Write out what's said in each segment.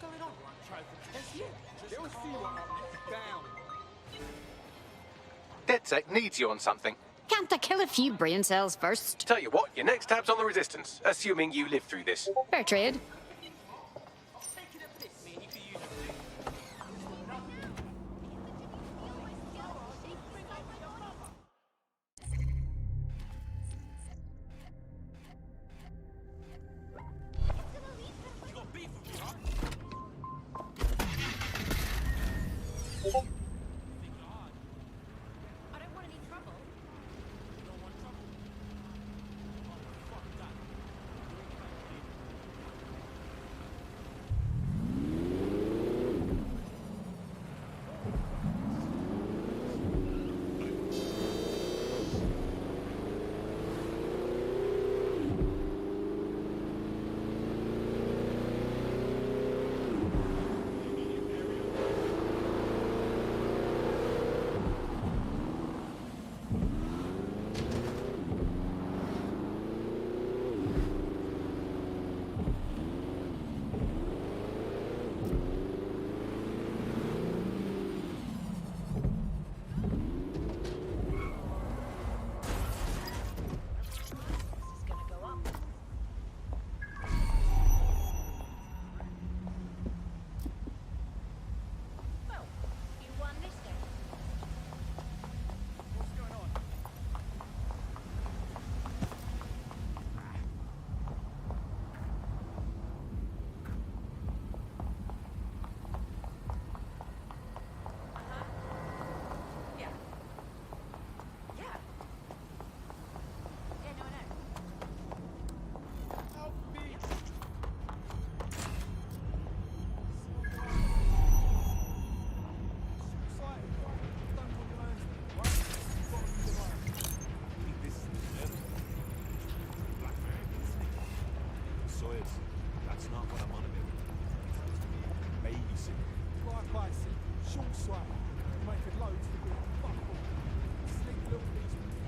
going on? They'll see what I'm down. DedSec needs you on something. Can't I kill a few brain cells first? Tell you what, your next tab's on the Resistance, assuming you live through this. Fair trade.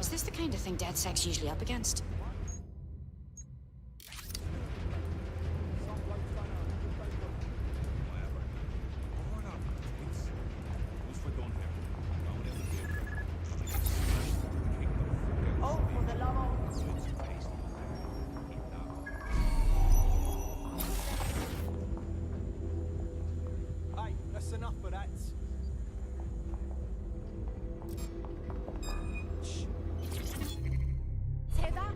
Is this the kind of thing DedSec's usually up against? Hey, that's enough of that. Say that?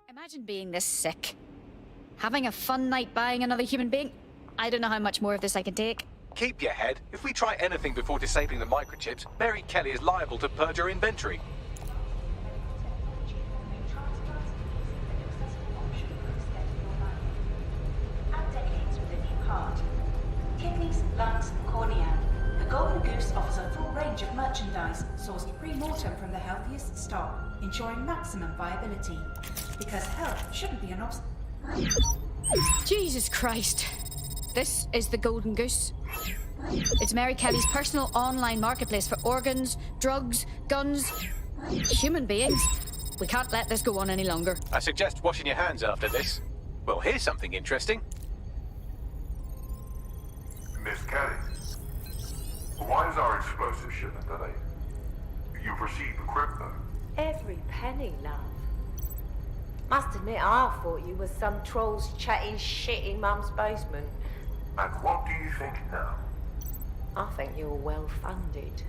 Imagine being this sick. Having a fun night buying another human being. I don't know how much more of this I can take. Keep your head. If we try anything before disabling the microchips, Mary Kelly is liable to purge her inventory. Kidneys, lungs, cornea. The Golden Goose offers a full range of merchandise sourced pre-mortem from the healthiest stock, ensuring maximum viability. Because health shouldn't be an obstacle. Jesus Christ. This is the Golden Goose. It's Mary Kelly's personal online marketplace for organs, drugs, guns, human beings. We can't let this go on any longer. I suggest washing your hands after this. Well, here's something interesting. Miss Kelly, why is our explosive shipment delayed? You've received the crypto. Every penny, love. Must admit, I thought you was some trolls chatting shit in Mum's basement. And what do you think now? I think you're well funded.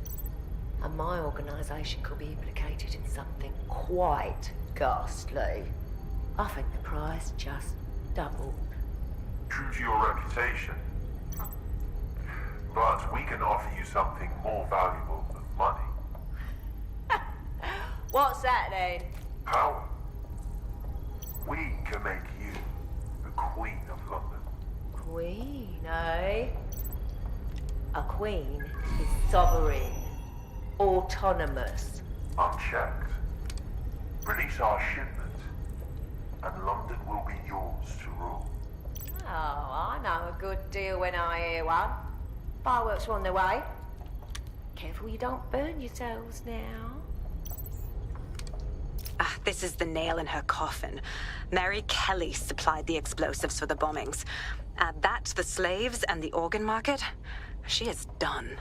And my organisation could be implicated in something quite ghastly. I think the price just doubled. True to your reputation. But we can offer you something more valuable than money. What's that then? Power. make you the Queen of London. Queen, eh? A queen is sovereign, autonomous. Unchecked. Release our shipment, and London will be yours to rule. Oh, I know a good deal when I hear one. Fireworks are on their way. Careful you don't burn yourselves now. This is the nail in her coffin. Mary Kelly supplied the explosives for the bombings. Add that to the slaves and the organ market, she is done.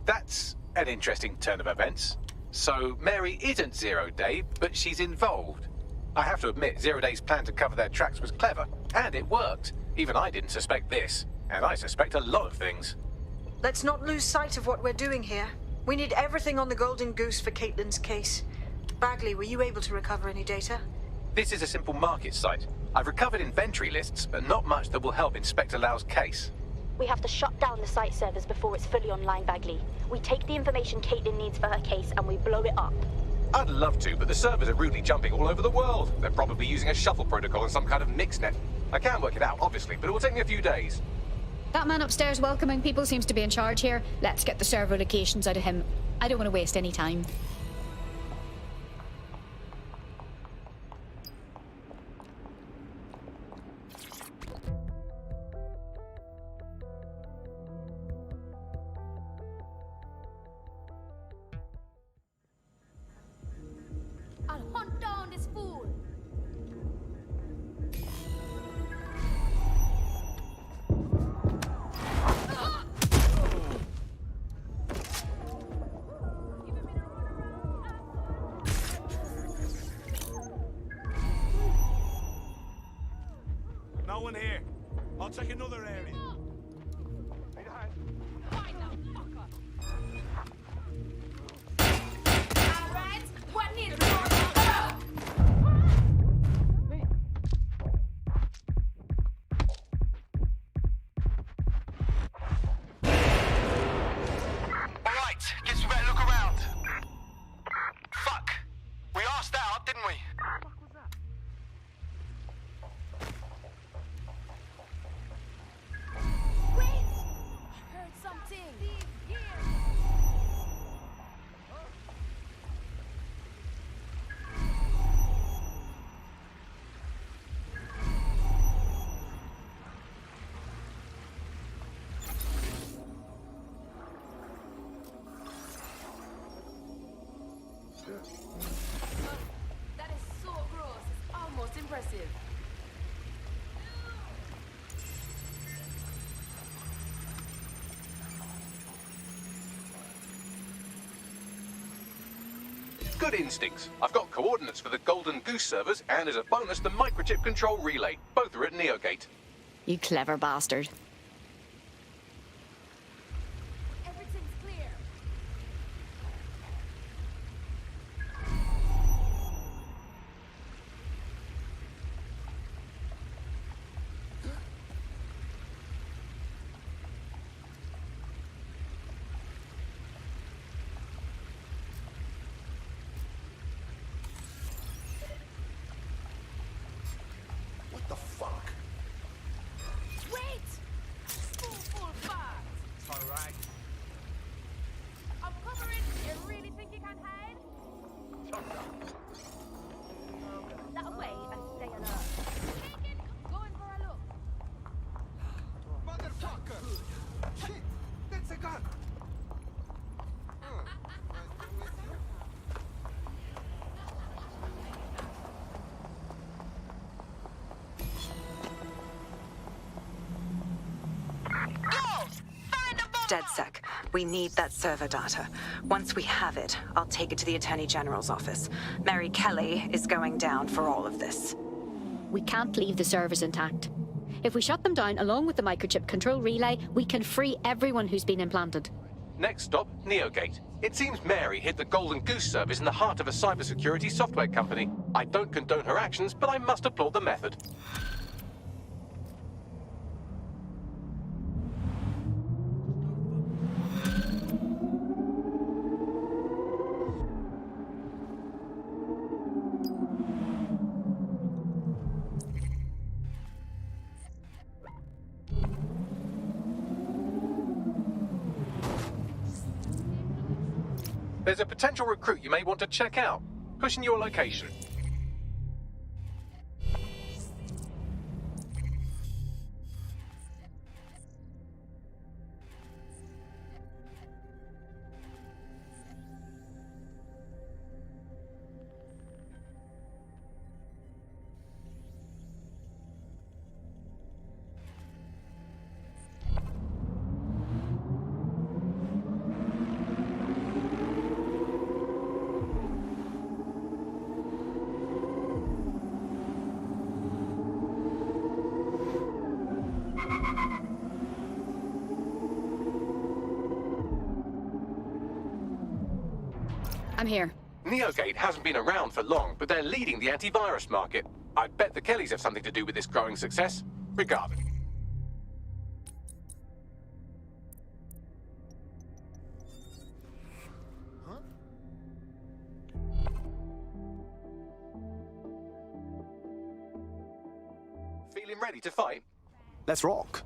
That's an interesting turn of events. So Mary isn't Zero Day, but she's involved. I have to admit, Zero Day's plan to cover their tracks was clever, and it worked. Even I didn't suspect this, and I suspect a lot of things. Let's not lose sight of what we're doing here. We need everything on the Golden Goose for Caitlin's case. Bagley, were you able to recover any data? This is a simple market site. I've recovered inventory lists, but not much that will help Inspector Lau's case. We have to shut down the site servers before it's fully online, Bagley. We take the information Caitlin needs for her case and we blow it up. I'd love to, but the servers are rudely jumping all over the world. They're probably using a shuttle protocol and some kind of mixnet. I can't work it out, obviously, but it will take me a few days. That man upstairs welcoming people seems to be in charge here. Let's get the server locations out of him. I don't want to waste any time. I'll hunt down this fool! No one here. I'll check another area. Need a hand? Find that fucker! Alright, what needs more? Alright, guess we better look around. Fuck. We asked out, didn't we? What the fuck was that? Wait! I heard something. That is so gross. It's almost impressive. Good instincts. I've got coordinates for the Golden Goose servers, and as a bonus, the microchip control relay. Both are at Neogate. You clever bastard. Everything's clear. What the fuck? Wait! Full fast! It's alright. I'm covering. You really think you can hide? That way and stay alert. Take it. Going for a look. Motherfucker! Shit! That's a gun! DedSec, we need that server data. Once we have it, I'll take it to the Attorney General's office. Mary Kelly is going down for all of this. We can't leave the servers intact. If we shut them down along with the microchip control relay, we can free everyone who's been implanted. Next stop, Neogate. It seems Mary hid the Golden Goose service in the heart of a cybersecurity software company. I don't condone her actions, but I must applaud the method. There's a potential recruit you may want to check out. Pushing your location. I'm here. Neogate hasn't been around for long, but they're leading the antivirus market. I bet the Kellys have something to do with this growing success. Regardless. Feeling ready to fight? Let's rock.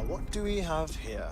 What do we have here?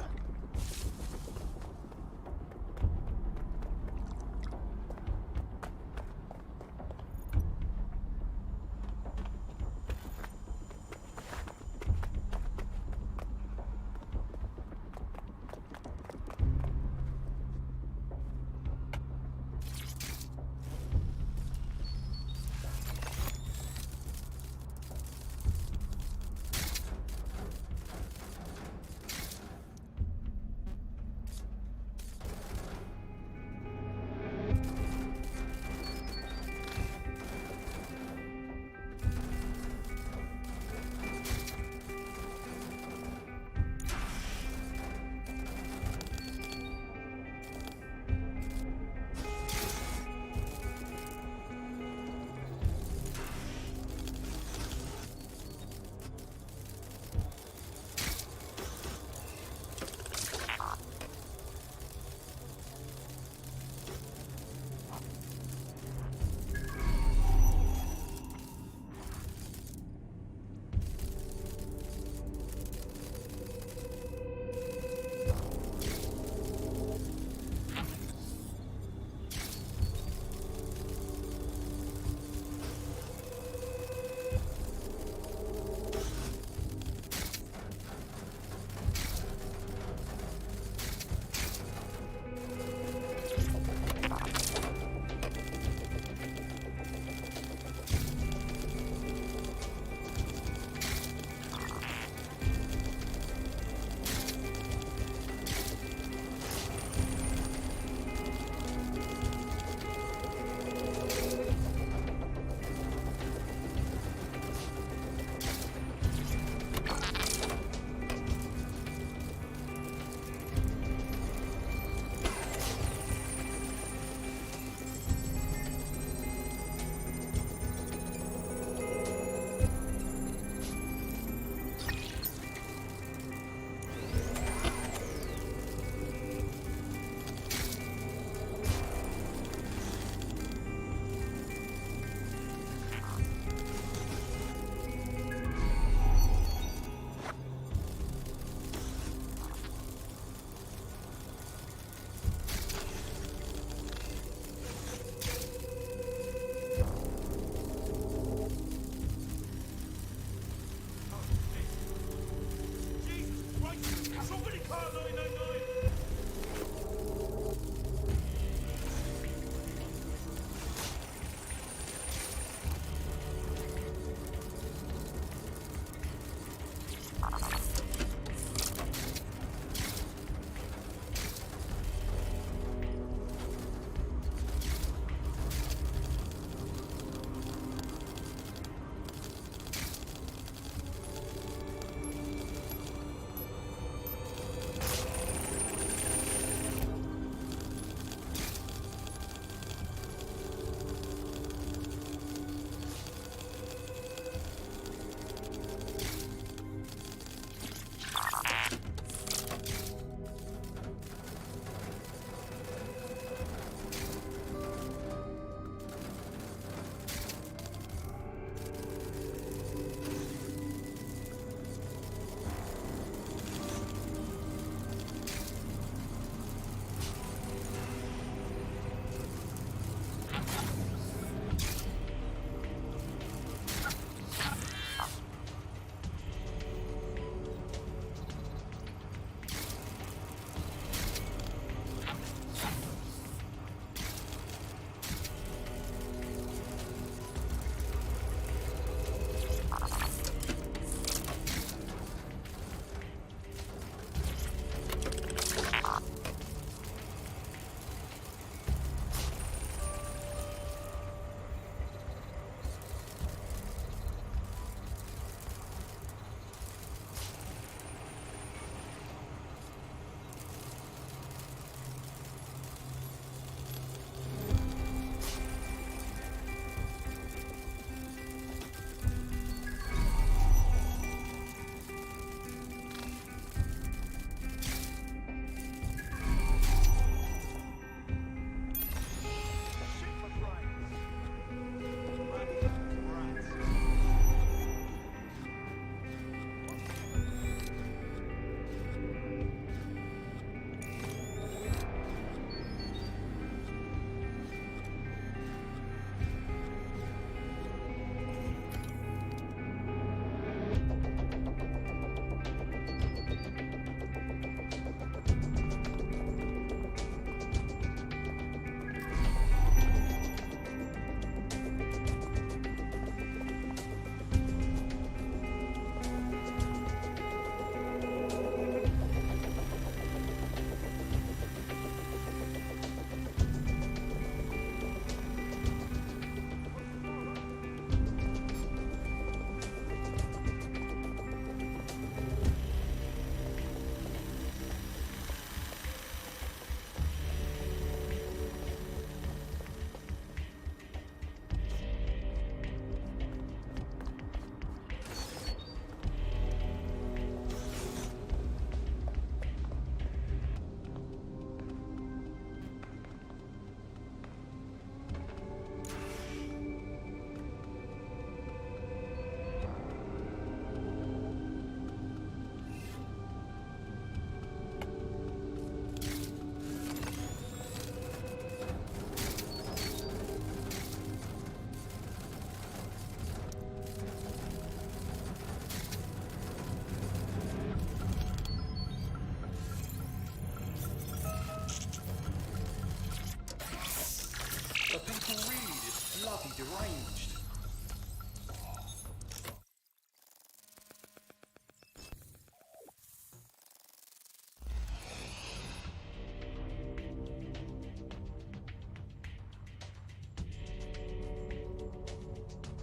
deranged.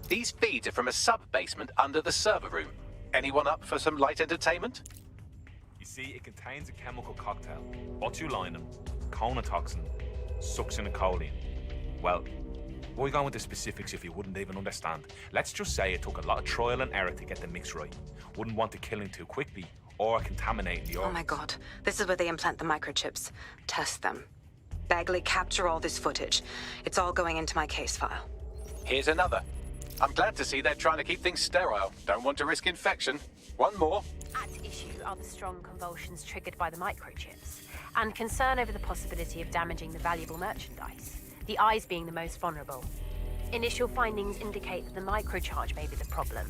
These feeds are from a sub-basement under the server room. Anyone up for some light entertainment? You see, it contains a chemical cocktail. Botulinum, conotoxin, succinylcholine. Well, why are we going with the specifics if you wouldn't even understand? Let's just say it took a lot of trial and error to get the mix right. Wouldn't want to kill him too quickly or contaminating the organs. Oh my god. This is where they implant the microchips. Test them. Bagley, capture all this footage. It's all going into my case file. Here's another. I'm glad to see they're trying to keep things sterile. Don't want to risk infection. One more. At issue are the strong convulsions triggered by the microchips, and concern over the possibility of damaging the valuable merchandise, the eyes being the most vulnerable. Initial findings indicate that the microcharge may be the problem.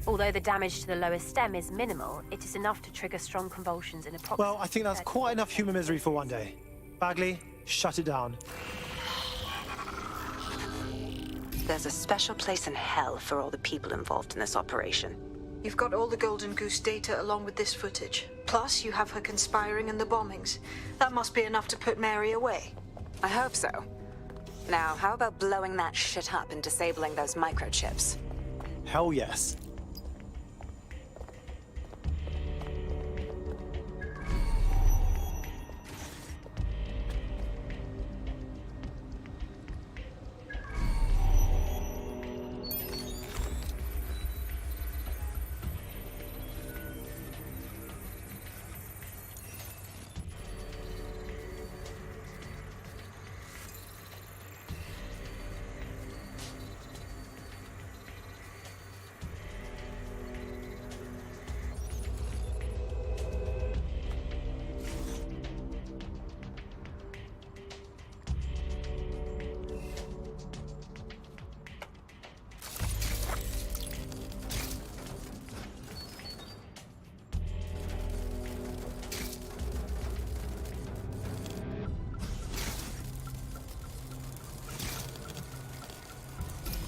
Although the damage to the lower stem is minimal, it is enough to trigger strong convulsions in approximately... Well, I think that's quite enough human misery for one day. Bagley, shut it down. There's a special place in hell for all the people involved in this operation. You've got all the Golden Goose data along with this footage. Plus, you have her conspiring in the bombings. That must be enough to put Mary away. I hope so. Now, how about blowing that shit up and disabling those microchips? Hell yes.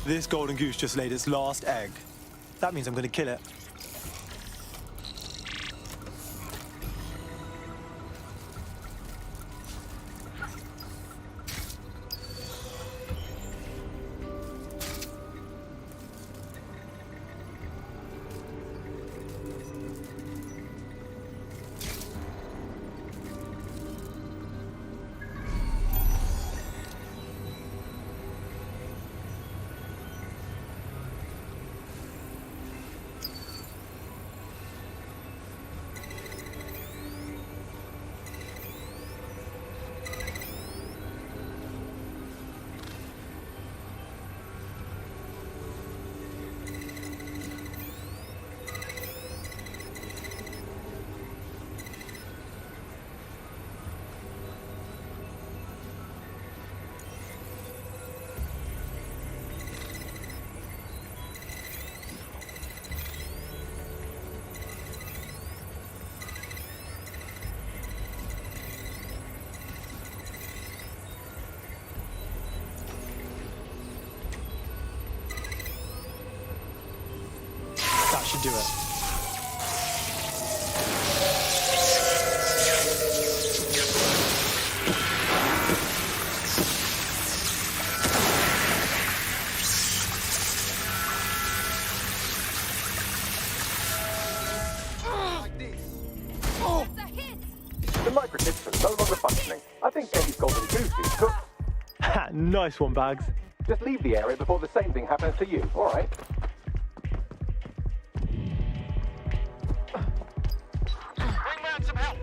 This golden goose just laid its last egg. That means I'm going to kill it. That should do it. The microchips are no longer functioning. I think Kelly's golden goose is cooked. Ha, nice one, Bags. Just leave the area before the same thing happens to you, all right? Bring round some help.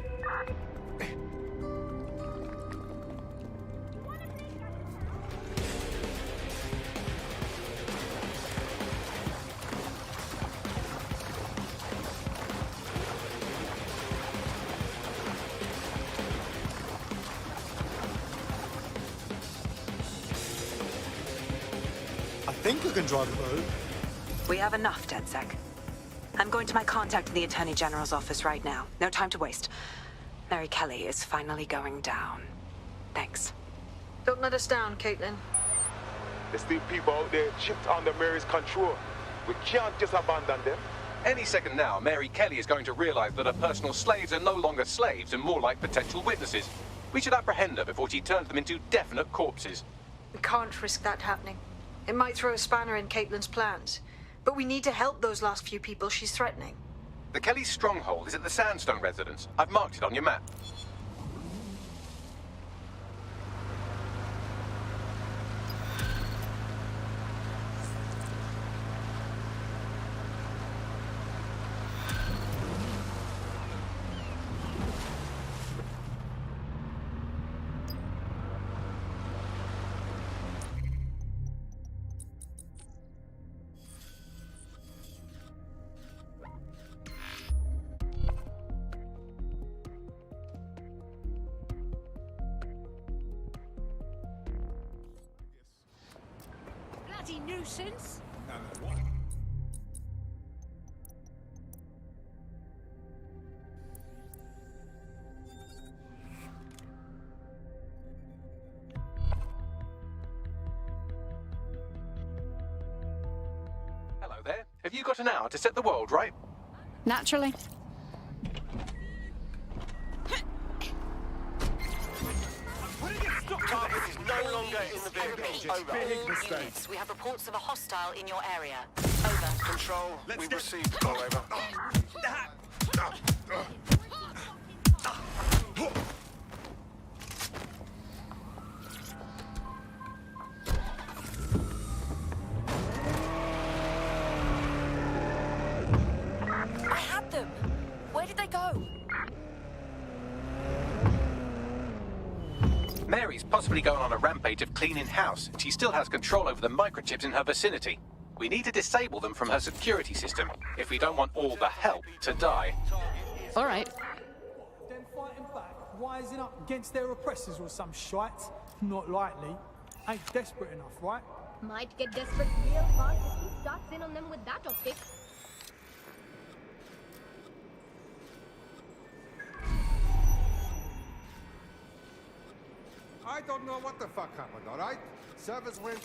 I think I can drive a boat. We have enough, DedSec. I'm going to my contact in the Attorney General's office right now. No time to waste. Mary Kelly is finally going down. Thanks. Don't let us down, Caitlin. There's still people out there chipped under Mary's control. We can't just abandon them. Any second now, Mary Kelly is going to realize that her personal slaves are no longer slaves and more like potential witnesses. We should apprehend her before she turns them into definite corpses. We can't risk that happening. It might throw a spanner in Caitlin's plans. But we need to help those last few people she's threatening. The Kelly stronghold is at the Sandstone residence. I've marked it on your map. Nuisance. No, what? got an hour to set the world right? Naturally. Target is no longer in the vehicle. Over. Units, we have reports of a hostile in your area. Over. Control, we've received. Go over. I had them. Where did they go? Mary's possibly going on a rampage of cleaning house, and she still has control over the microchips in her vicinity. We need to disable them from her security system if we don't want all the help to die. All right. Then fighting back, rising up against their oppressors or some shite. Not likely. Ain't desperate enough, right? Might get desperate real fast if he starts in on them with that optic. I don't know what the fuck happened, alright? Servers went...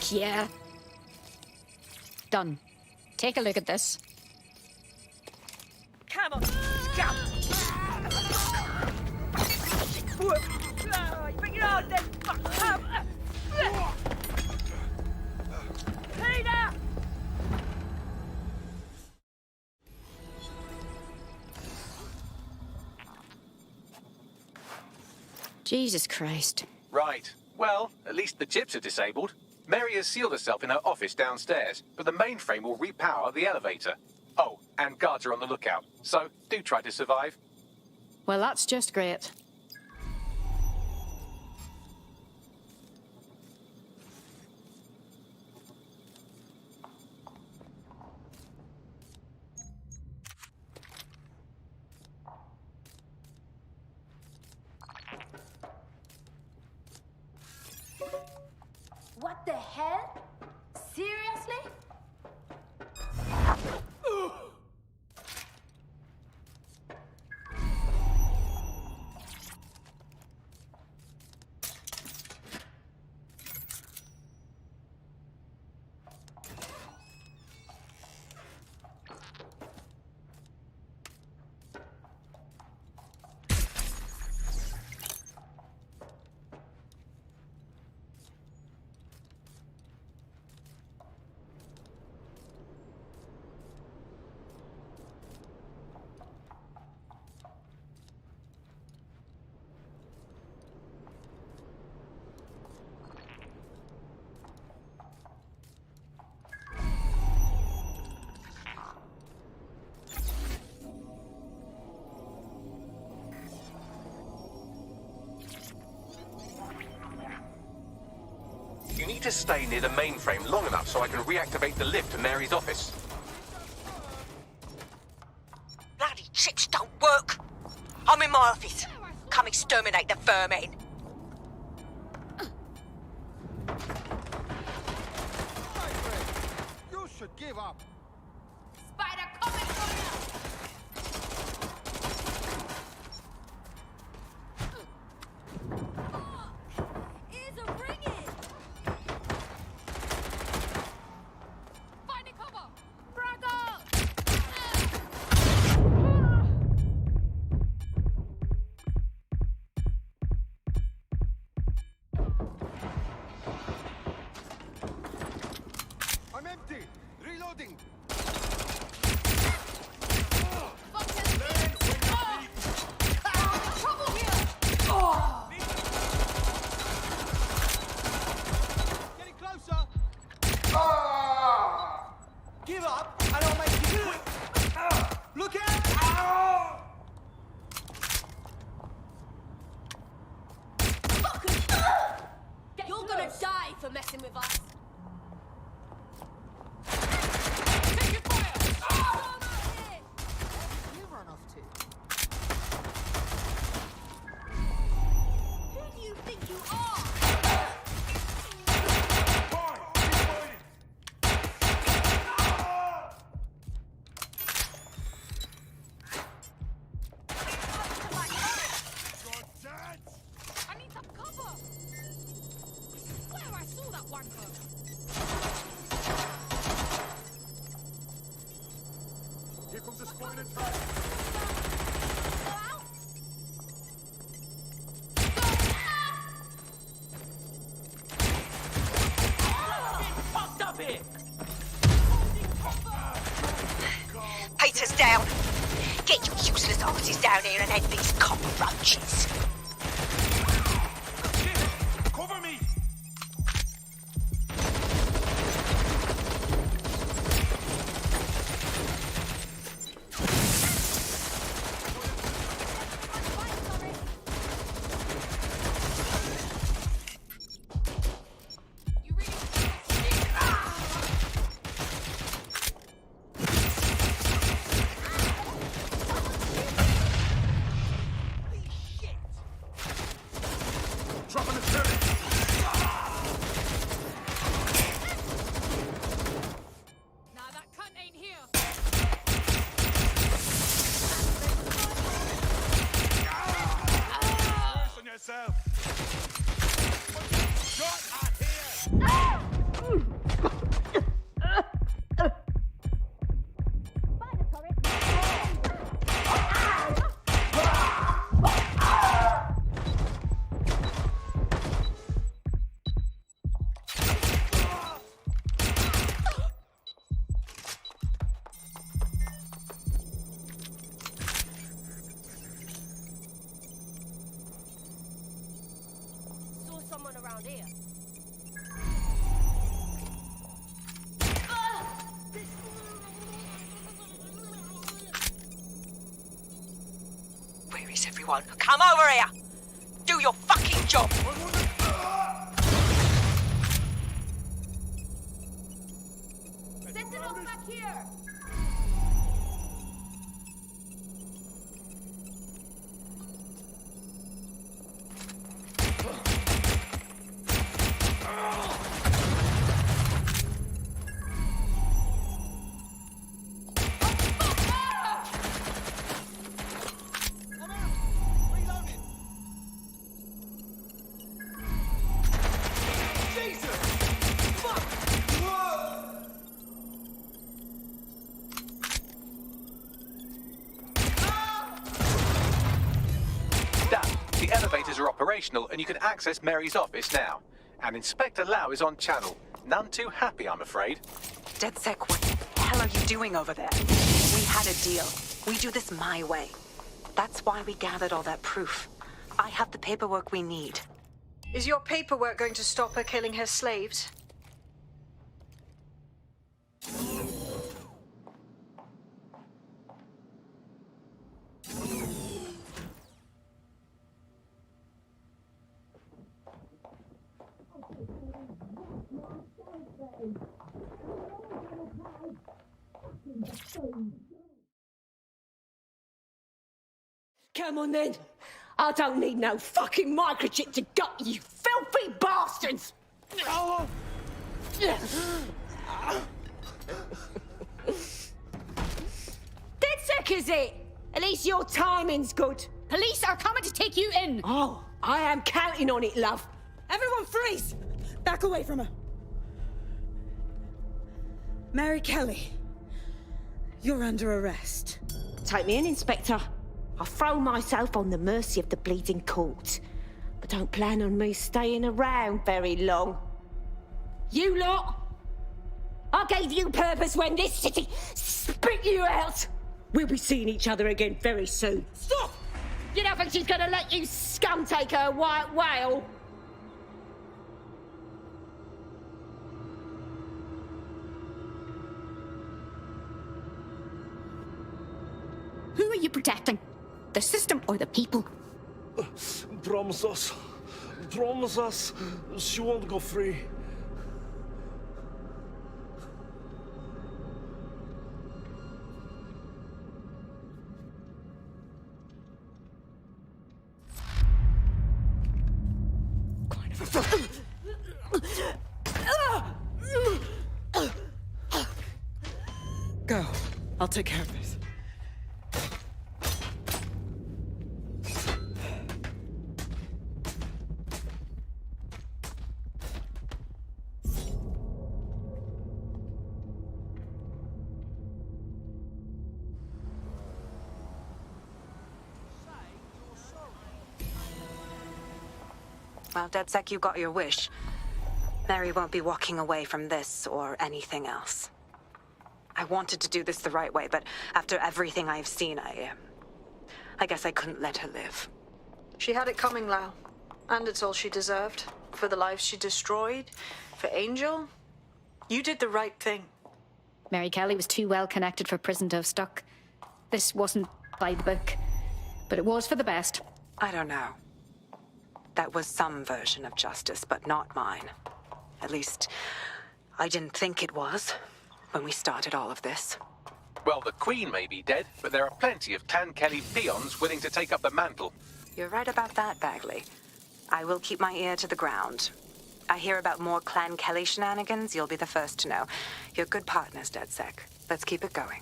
Fuck yeah. Done. Take a look at this. Come on, come. Bring it on then. Peter! Jesus Christ. Right. Well, at least the chips are disabled. Mary has sealed herself in her office downstairs, but the mainframe will repower the elevator. Oh, and guards are on the lookout, so do try to survive. Well, that's just great. What the hell? Seriously? You need to stay near the mainframe long enough so I can reactivate the lift to Mary's office. Bloody chips don't work. I'm in my office. Come exterminate the vermin. You should give up. Spider coming for you! Ears are ringing! Finding cover! Brother! I'm empty. Reloading. Trouble here! Getting closer. Give up, and I'll make you quick. Look out! You're gonna die for messing with us. You run off to? Who do you think you are? I need some cover. Where I saw that wanker. Here comes the spoiler trap. Fucked up here! Peter's down. Get your useless asses down here and end these cockroaches. Cover me! around here. Where is everyone? Come over here! Do your fucking job! Send it off back here! Dan, the elevators are operational and you can access Mary's office now. And Inspector Lau is on channel. None too happy, I'm afraid. DedSec, what the hell are you doing over there? We had a deal. We do this my way. That's why we gathered all that proof. I have the paperwork we need. Is your paperwork going to stop her killing her slaves? Come on then. I don't need no fucking microchip to gut you filthy bastards! DedSec is it? At least your timing's good. Police are coming to take you in. Oh, I am counting on it, love. Everyone freeze! Back away from her. Mary Kelly, you're under arrest. Take me in, Inspector. I'll throw myself on the mercy of the bleeding court. But don't plan on me staying around very long. You lot! I gave you purpose when this city spit you out! We'll be seeing each other again very soon. Stop! You don't think she's gonna let you scum take her white whale? Who are you protecting? The system or the people? Promise us. Promise us. She won't go free. Go. I'll take care of this. Well, DedSec, you got your wish. Mary won't be walking away from this or anything else. I wanted to do this the right way, but after everything I've seen, I guess I couldn't let her live. She had it coming, Lau. And it's all she deserved. For the lives she destroyed, for Angel. You did the right thing. Mary Kelly was too well connected for prison to have stuck. This wasn't by the book, but it was for the best. I don't know. That was some version of justice, but not mine. At least, I didn't think it was when we started all of this. Well, the Queen may be dead, but there are plenty of Clan Kelly peons willing to take up the mantle. You're right about that, Bagley. I will keep my ear to the ground. I hear about more Clan Kelly shenanigans, you'll be the first to know. You're good partners, DedSec. Let's keep it going.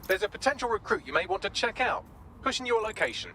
There's a potential recruit you may want to check out. Pushing your location.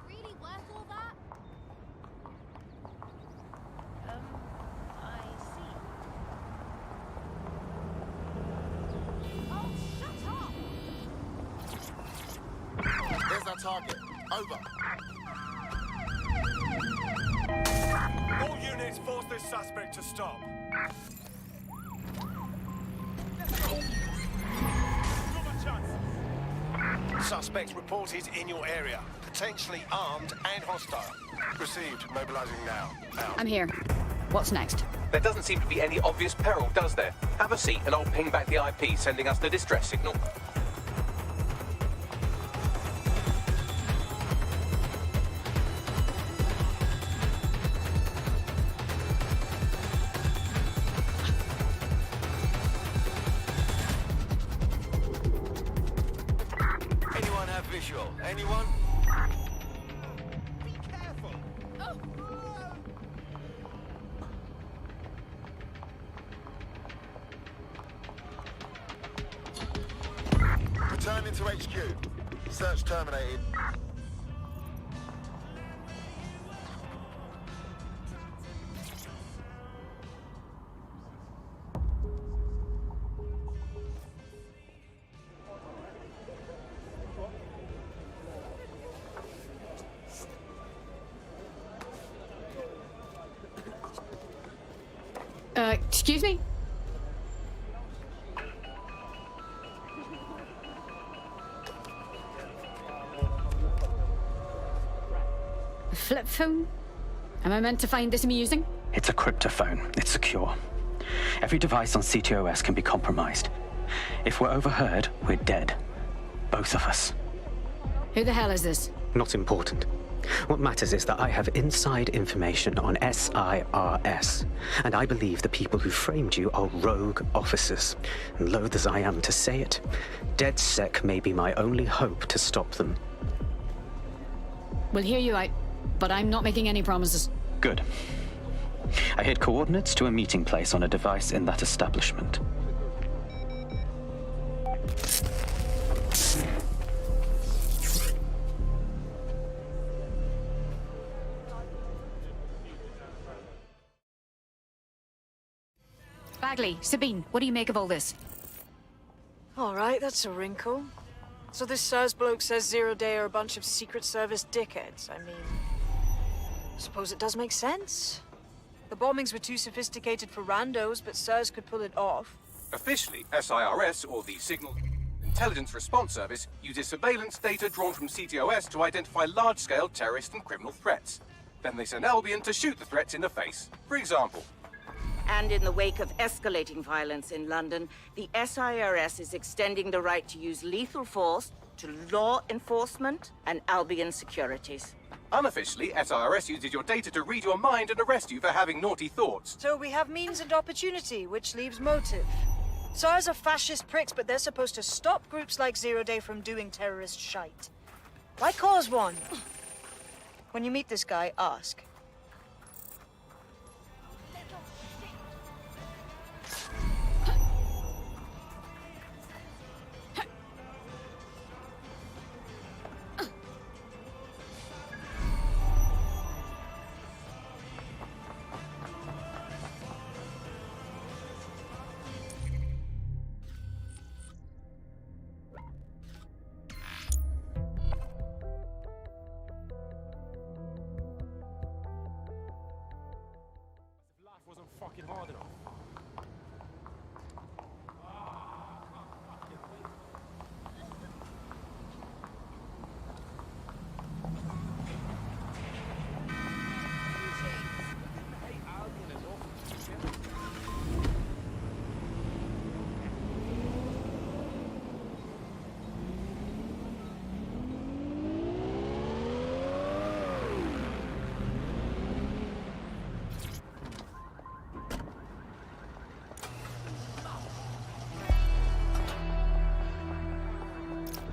Really worth all that? I see. Oh, shut up! There's our target. Over. All units force this suspect to stop. Suspect reported in your area. Potentially armed and hostile. Received. Mobilizing now. Out. I'm here. What's next? There doesn't seem to be any obvious peril, does there? Have a seat and I'll ping back the IP, sending us the distress signal. Anyone have visual? Anyone? Be careful! Oh! Returning to HQ. Search terminated. Excuse me? A flip phone? Am I meant to find this amusing? It's a cryptophone. It's secure. Every device on CTOS can be compromised. If we're overheard, we're dead. Both of us. Who the hell is this? Not important. What matters is that I have inside information on SIRS, and I believe the people who framed you are rogue officers. And loath as I am to say it, DedSec may be my only hope to stop them. We'll hear you out, but I'm not making any promises. Good. I hid coordinates to a meeting place on a device in that establishment. Bagley, Sabine, what do you make of all this? All right, that's a wrinkle. So this SIRS bloke says Zero Day are a bunch of Secret Service dickheads. I mean, I suppose it does make sense. The bombings were too sophisticated for randos, but SIRS could pull it off. Officially, SIRS, or the Signal Intelligence Response Service, uses surveillance data drawn from CTOS to identify large-scale terrorist and criminal threats. Then they send Albion to shoot the threats in the face. For example, And in the wake of escalating violence in London, the SIRS is extending the right to use lethal force to law enforcement and Albion securities. unofficially, SIRS uses your data to read your mind and arrest you for having naughty thoughts. So we have means and opportunity, which leaves motive. SIRS are fascist pricks, but they're supposed to stop groups like Zero Day from doing terrorist shite. Why cause one? When you meet this guy, ask. Fucking hard enough.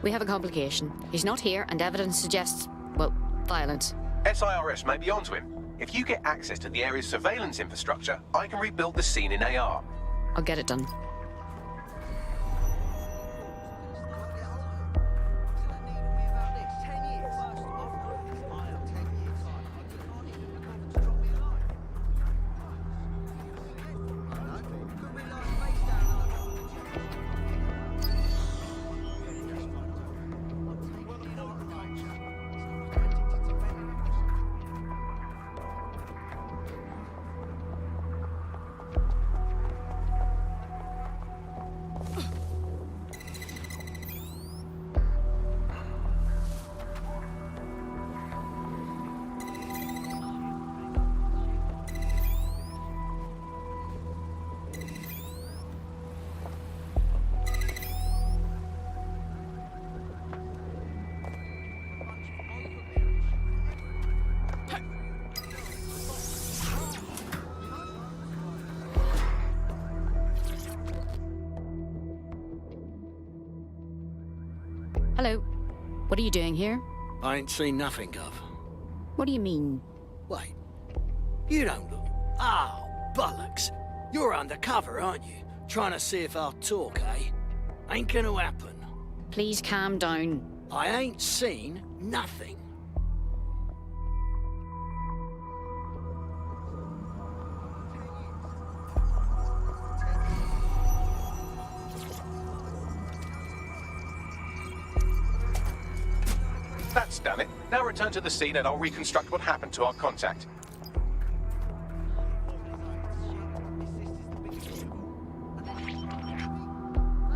We have a complication. He's not here, and evidence suggests, well, violence. SIRS may be onto him. If you get access to the area's surveillance infrastructure, I can rebuild the scene in AR. I'll get it done. Hello. What are you doing here? I ain't seen nothing, Gov. What do you mean? Wait. You don't look... Oh, bollocks. You're undercover, aren't you? Trying to see if I'll talk, eh? Ain't gonna happen. Please calm down. I ain't seen nothing. That's done it. Now return to the scene and I'll reconstruct what happened to our contact.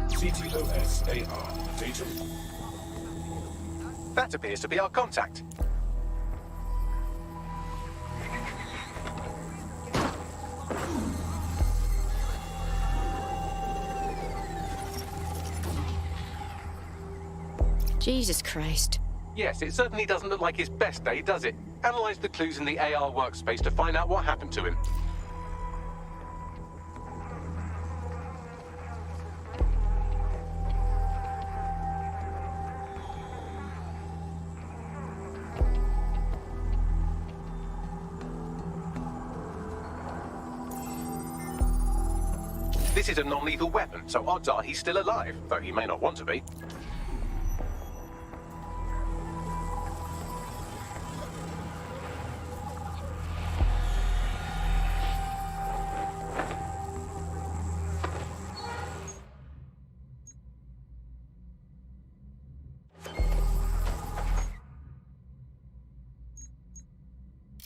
CTOS-AR. Data. That appears to be our contact. Jesus Christ. Yes, it certainly doesn't look like his best day, does it? Analyze the clues in the AR workspace to find out what happened to him. This is a non-lethal weapon, so odds are he's still alive, though he may not want to be.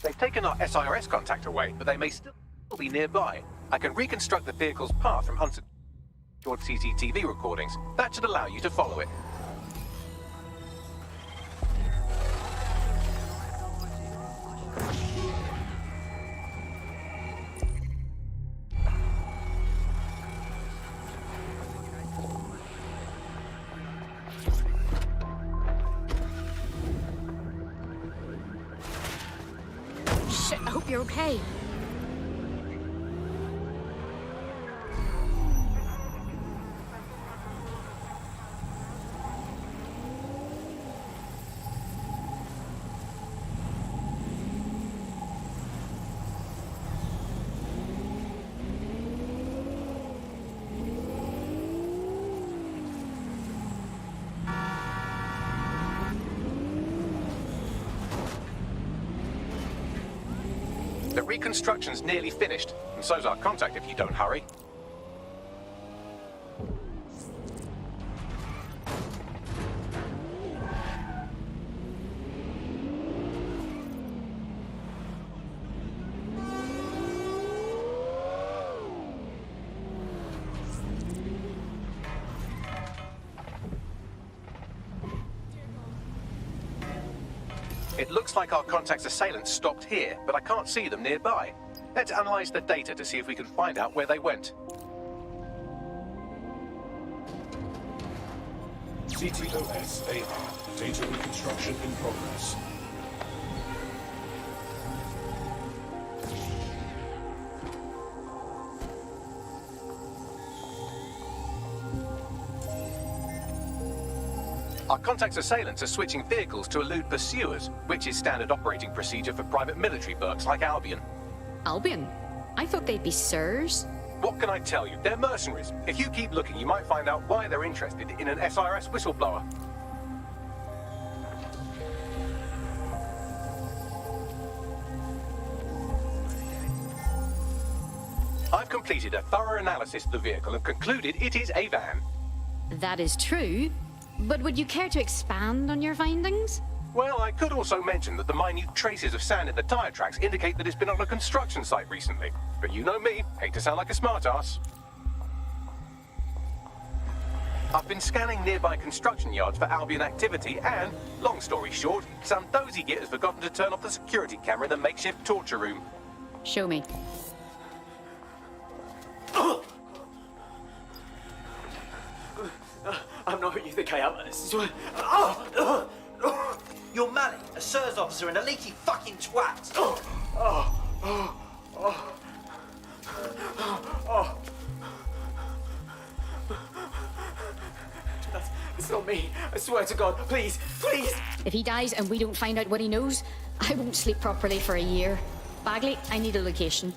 They've taken our SIRS contact away, but they may still be nearby. I can reconstruct the vehicle's path from unsecured CCTV recordings. That should allow you to follow it. Shit, I hope you're okay. The reconstruction's nearly finished, and so's our contact if you don't hurry. It looks like our contact's assailants stopped here, but I can't see them nearby. Let's analyze the data to see if we can find out where they went. CTOS-AR. Data reconstruction in progress. Our contact's assailants are switching vehicles to elude pursuers, which is standard operating procedure for private military burgs like Albion. Albion? I thought they'd be sirs. What can I tell you? They're mercenaries. If you keep looking, you might find out why they're interested in an SIRS whistleblower. I've completed a thorough analysis of the vehicle and concluded it is a van. That is true, but would you care to expand on your findings? Well, I could also mention that the minute traces of sand in the tire tracks indicate that it's been on a construction site recently. But you know me, hate to sound like a smartass. I've been scanning nearby construction yards for Albion activity and, long story short, some dozy git has forgotten to turn off the security camera in the makeshift torture room. Show me. I'm not who you think I am. You're Malik, a SIRS officer and a leaky fucking twat. It's not me. I swear to God. Please, please. If he dies and we don't find out what he knows, I won't sleep properly for a year. Bagley, I need a location.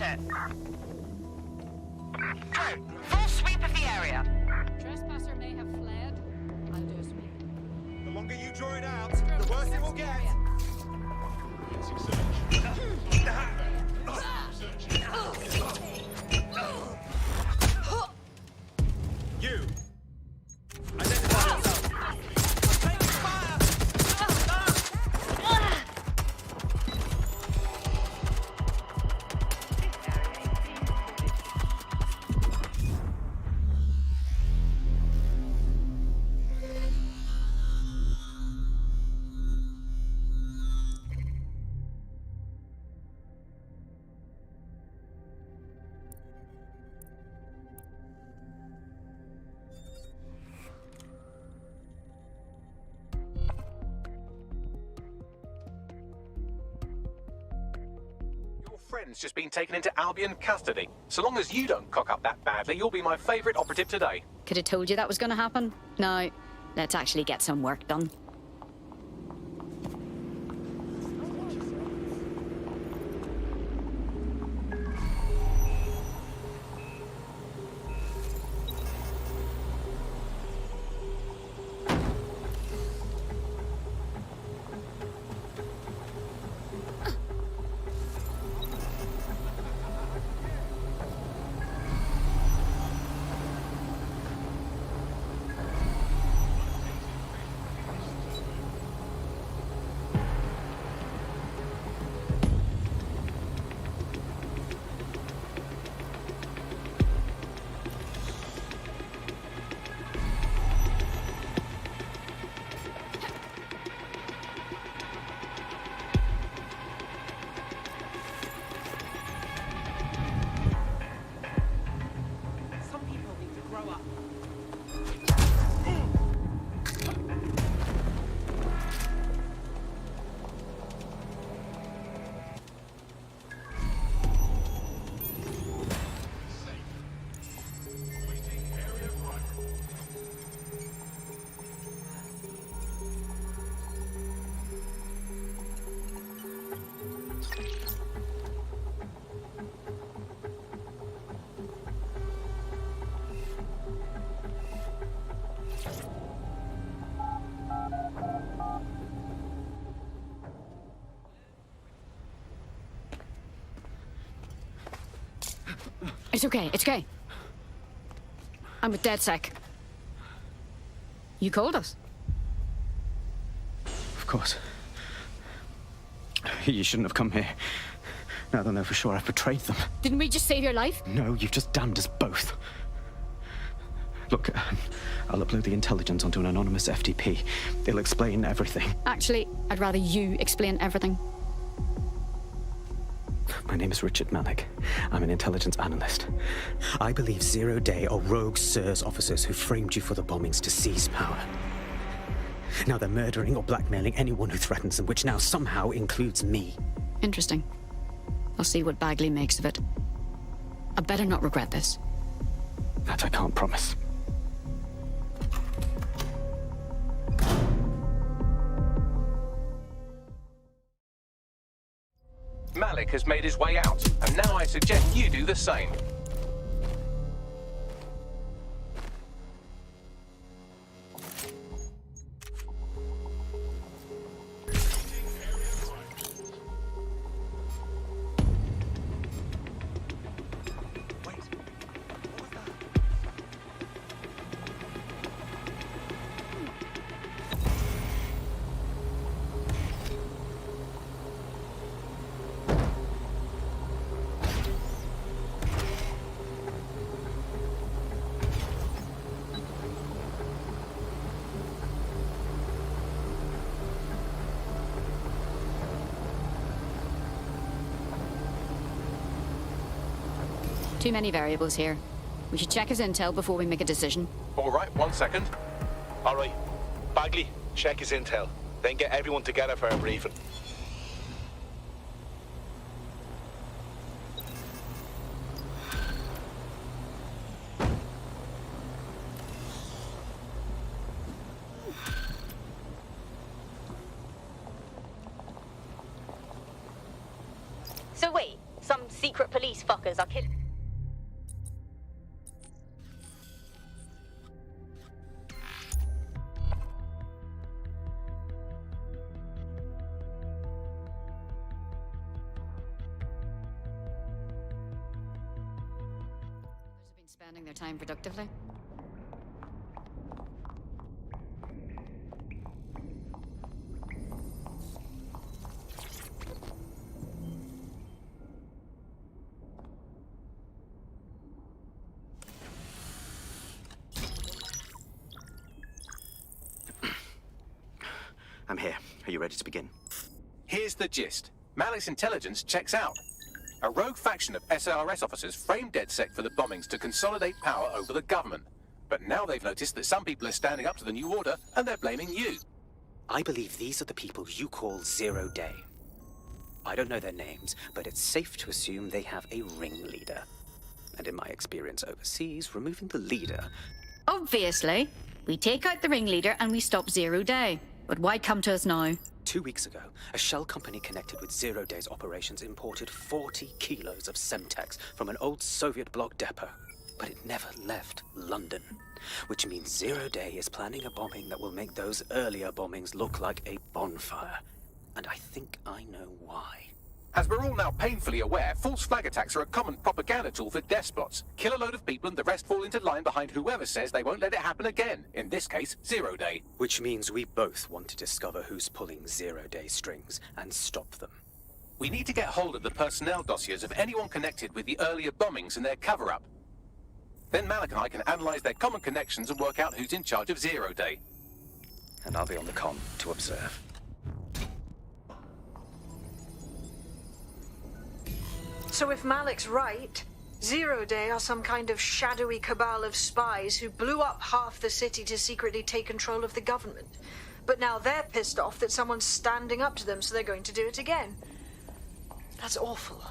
it. Crew, full sweep of the area. Trespasser may have fled. I'll do a sweep. The longer you draw it out, the worse it will get. You. Identify yourself. Take fire. friend's just been taken into Albion custody. So long as you don't cock up that badly, you'll be my favourite operative today. Could have told you that was going to happen. Now, let's actually get some work done. It's okay, it's okay. I'm with DedSec. You called us. Of course. You shouldn't have come here. Now they'll know for sure I've betrayed them. Didn't we just save your life? No, you've just damned us both. Look, I'll upload the intelligence onto an anonymous FTP. It'll explain everything. Actually, I'd rather you explain everything. My name is Richard Malik. I'm an intelligence analyst. I believe Zero Day are rogue SIRS officers who framed you for the bombings to seize power. Now they're murdering or blackmailing anyone who threatens them, which now somehow includes me. Interesting. I'll see what Bagley makes of it. I better not regret this. That I can't promise. Malik has made his way out, and now I suggest you do the same. Too many variables here. We should check his intel before we make a decision. All right, 1 second. All right. Bagley, check his intel. Then get everyone together for a briefing. So wait, some secret police fuckers are kidding. Spending their time productively. I'm here. Are you ready to begin? Here's the gist. Malik's intelligence checks out. A rogue faction of SARS officers framed DedSec for the bombings to consolidate power over the government. But now they've noticed that some people are standing up to the new order, and they're blaming you. I believe these are the people you call Zero Day. I don't know their names, but it's safe to assume they have a ringleader. And in my experience overseas, removing the leader... Obviously, we take out the ringleader and we stop Zero Day. But why come to us now? 2 weeks ago, a shell company connected with Zero Day's operations imported 40 kilos of Semtex from an old Soviet bloc depot. But it never left London. Which means Zero Day is planning a bombing that will make those earlier bombings look like a bonfire. And I think I know why. As we're all now painfully aware, false flag attacks are a common propaganda tool for despots. Kill a load of people and the rest fall into line behind whoever says they won't let it happen again. In this case, Zero Day. Which means we both want to discover who's pulling Zero Day strings and stop them. We need to get hold of the personnel dossiers of anyone connected with the earlier bombings and their cover-up. Then Malik and I can analyze their common connections and work out who's in charge of Zero Day. And I'll be on the comm to observe. So if Malik's right, Zero Day are some kind of shadowy cabal of spies who blew up half the city to secretly take control of the government. But now they're pissed off that someone's standing up to them, so they're going to do it again. That's awful.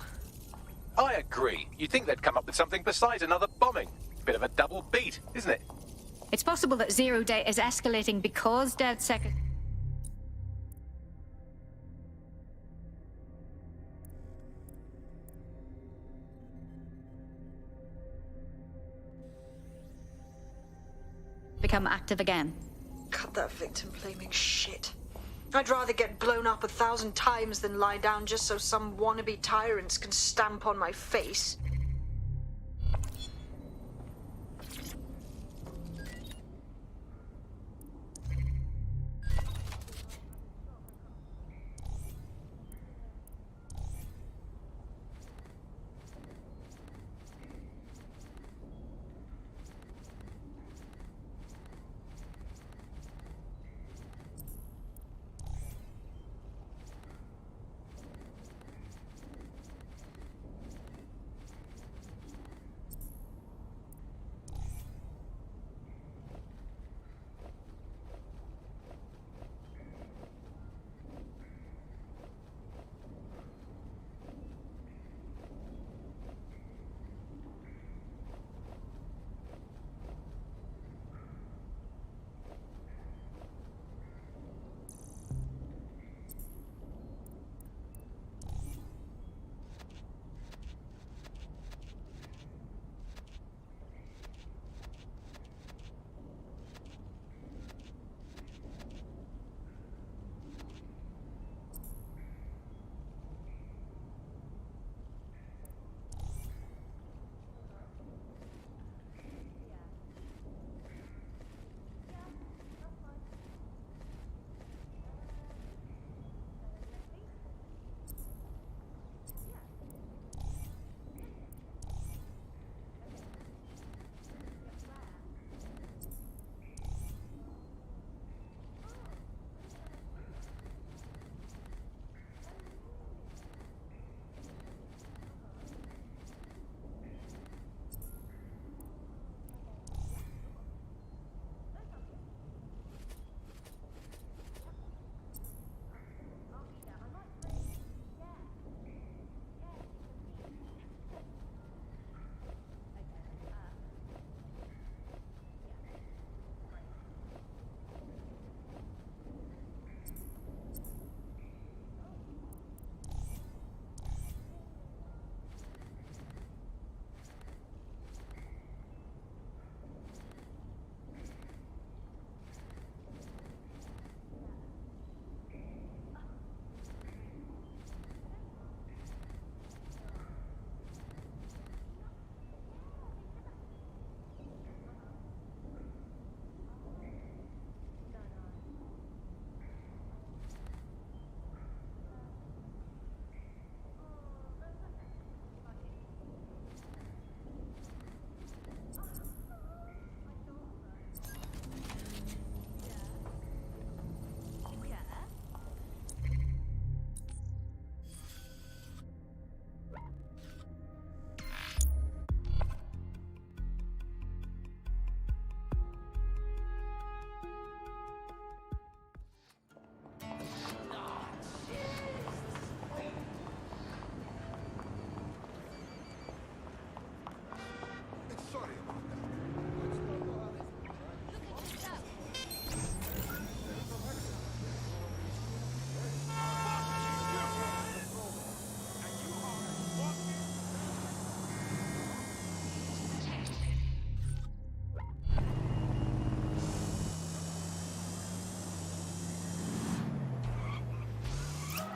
I agree. You'd think they'd come up with something besides another bombing. Bit of a double beat, isn't it? It's possible that Zero Day is escalating because DedSec... become active again. Cut that victim-blaming shit. I'd rather get blown up 1,000 times than lie down just so some wannabe tyrants can stamp on my face.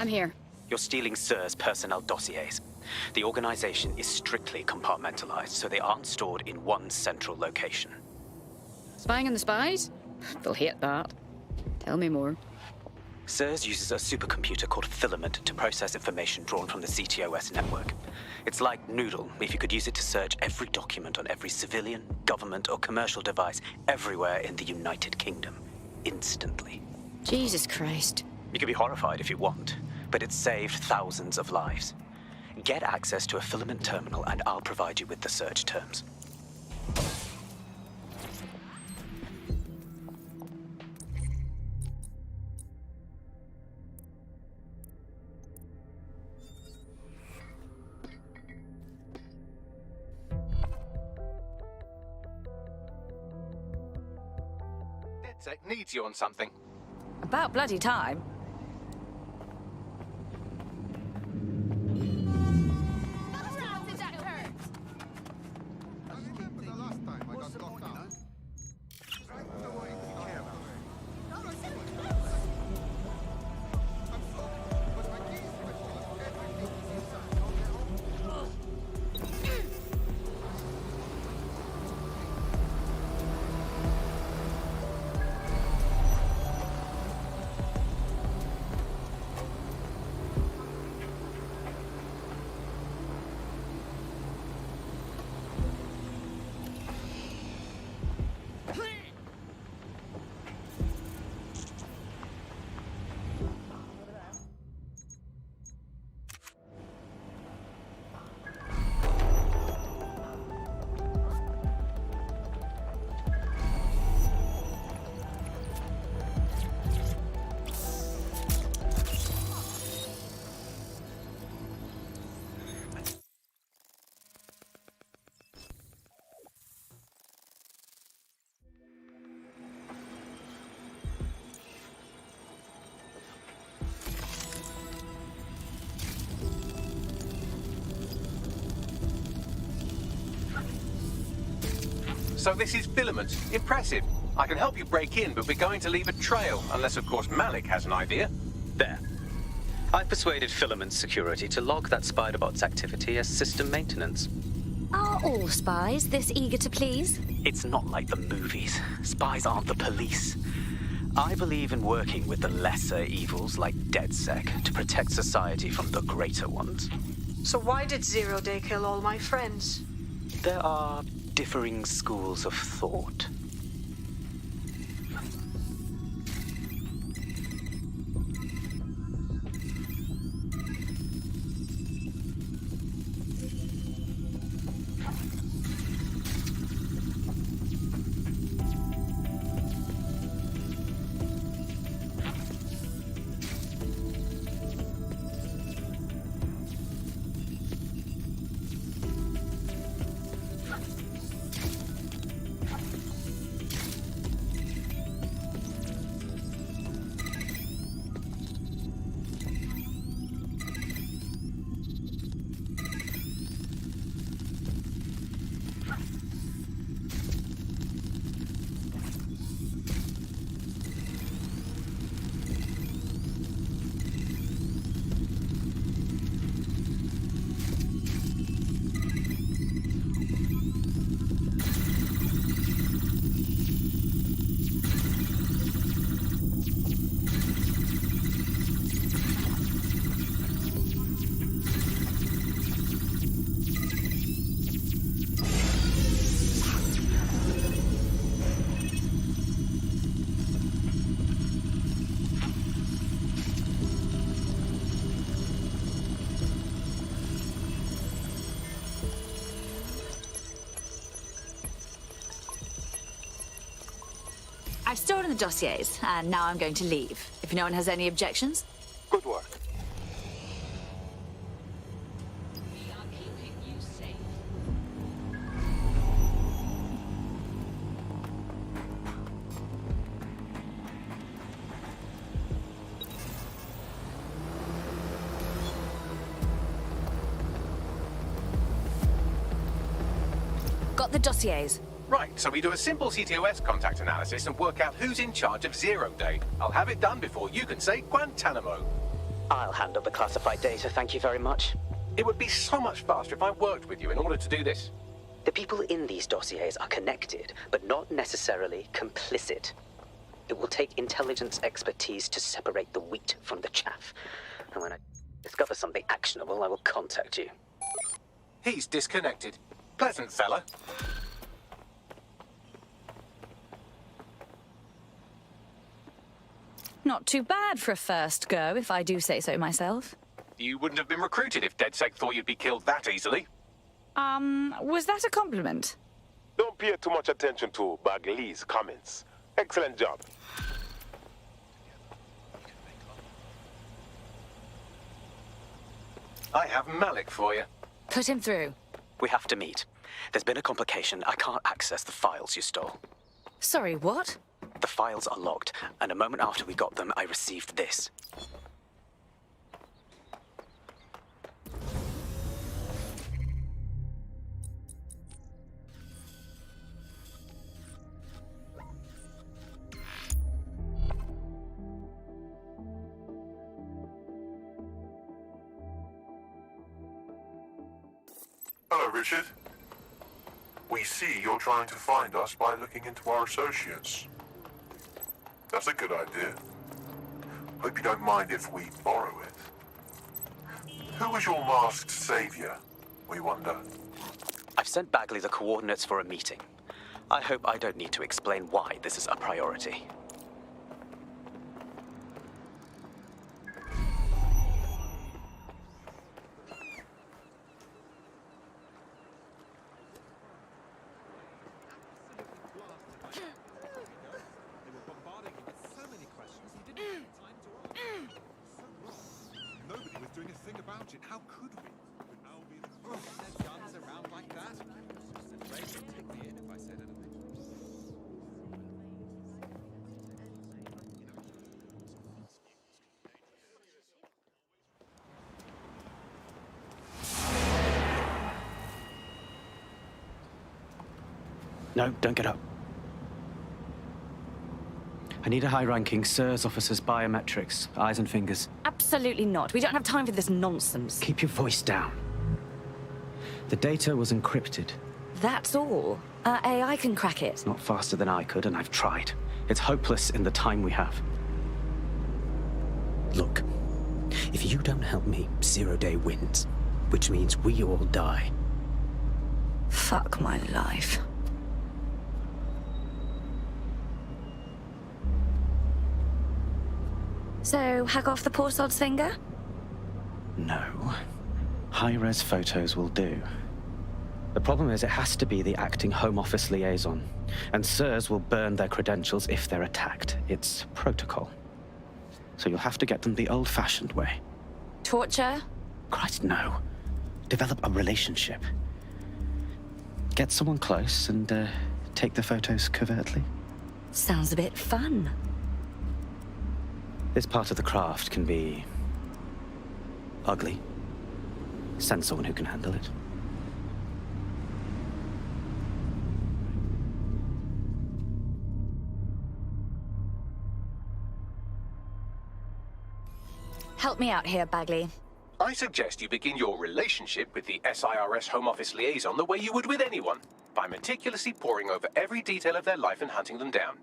I'm here. You're stealing SIR's personnel dossiers. The organization is strictly compartmentalized, so they aren't stored in one central location. Spying on the spies? They'll hate that. Tell me more. SIRS uses a supercomputer called Filament to process information drawn from the CTOS network. It's like Noodle, if you could use it to search every document on every civilian, government, or commercial device everywhere in the United Kingdom, instantly. Jesus Christ. You can be horrified if you want, but it's saved thousands of lives. Get access to a Filament terminal and I'll provide you with the search terms. DedSec needs you on something. About bloody time. So this is Filament. Impressive. I can help you break in, but we're going to leave a trail, unless of course Malik has an idea. There. I've persuaded Filament Security to log that Spider-Bot's activity as system maintenance. Are all spies this eager to please? It's not like the movies. Spies aren't the police. I believe in working with the lesser evils like DedSec to protect society from the greater ones. So why did Zero Day kill all my friends? There are differing schools of thought. I've stolen the dossiers, and now I'm going to leave. If no one has any objections. Good work. Got the dossiers. Right, so we do a simple CTOS contact analysis and work out who's in charge of Zero Day. I'll have it done before you can say Guantanamo. I'll handle the classified data, thank you very much. It would be so much faster if I worked with you in order to do this. The people in these dossiers are connected, but not necessarily complicit. It will take intelligence expertise to separate the wheat from the chaff. And when I discover something actionable, I will contact you. He's disconnected. Pleasant fella. Not too bad for a first go, if I do say so myself. You wouldn't have been recruited if DedSec thought you'd be killed that easily. Was that a compliment? Don't pay too much attention to Bagley's comments. Excellent job. I have Malik for you. Put him through. We have to meet. There's been a complication. I can't access the files you stole. Sorry, what? The files are locked, and a moment after we got them, I received this. Hello, Richard. We see you're trying to find us by looking into our associates. That's a good idea. Hope you don't mind if we borrow it. Who was your masked savior, we wonder? I've sent Bagley the coordinates for a meeting. I hope I don't need to explain why this is a priority. How could we? With Albion throwing their guns around like that? Ray would take me in if I said anything. No, don't get up. I need a high-ranking SIRS officer's biometrics, eyes and fingers. Absolutely not. We don't have time for this nonsense. Keep your voice down. The data was encrypted. That's all. Our AI can crack it. Not faster than I could, and I've tried. It's hopeless in the time we have. Look, if you don't help me, 0 Day wins. Which means we all die. Fuck my life. So, hack off the poor sod's finger? No. High-res photos will do. The problem is it has to be the acting Home Office liaison, and SIRS will burn their credentials if they're attacked. It's protocol. So you'll have to get them the old-fashioned way. Torture? Christ, no. Develop a relationship. Get someone close and take the photos covertly. Sounds a bit fun. This part of the craft can be ugly. Send someone who can handle it. Help me out here, Bagley. I suggest you begin your relationship with the SIRS Home Office liaison the way you would with anyone, by meticulously poring over every detail of their life and hunting them down.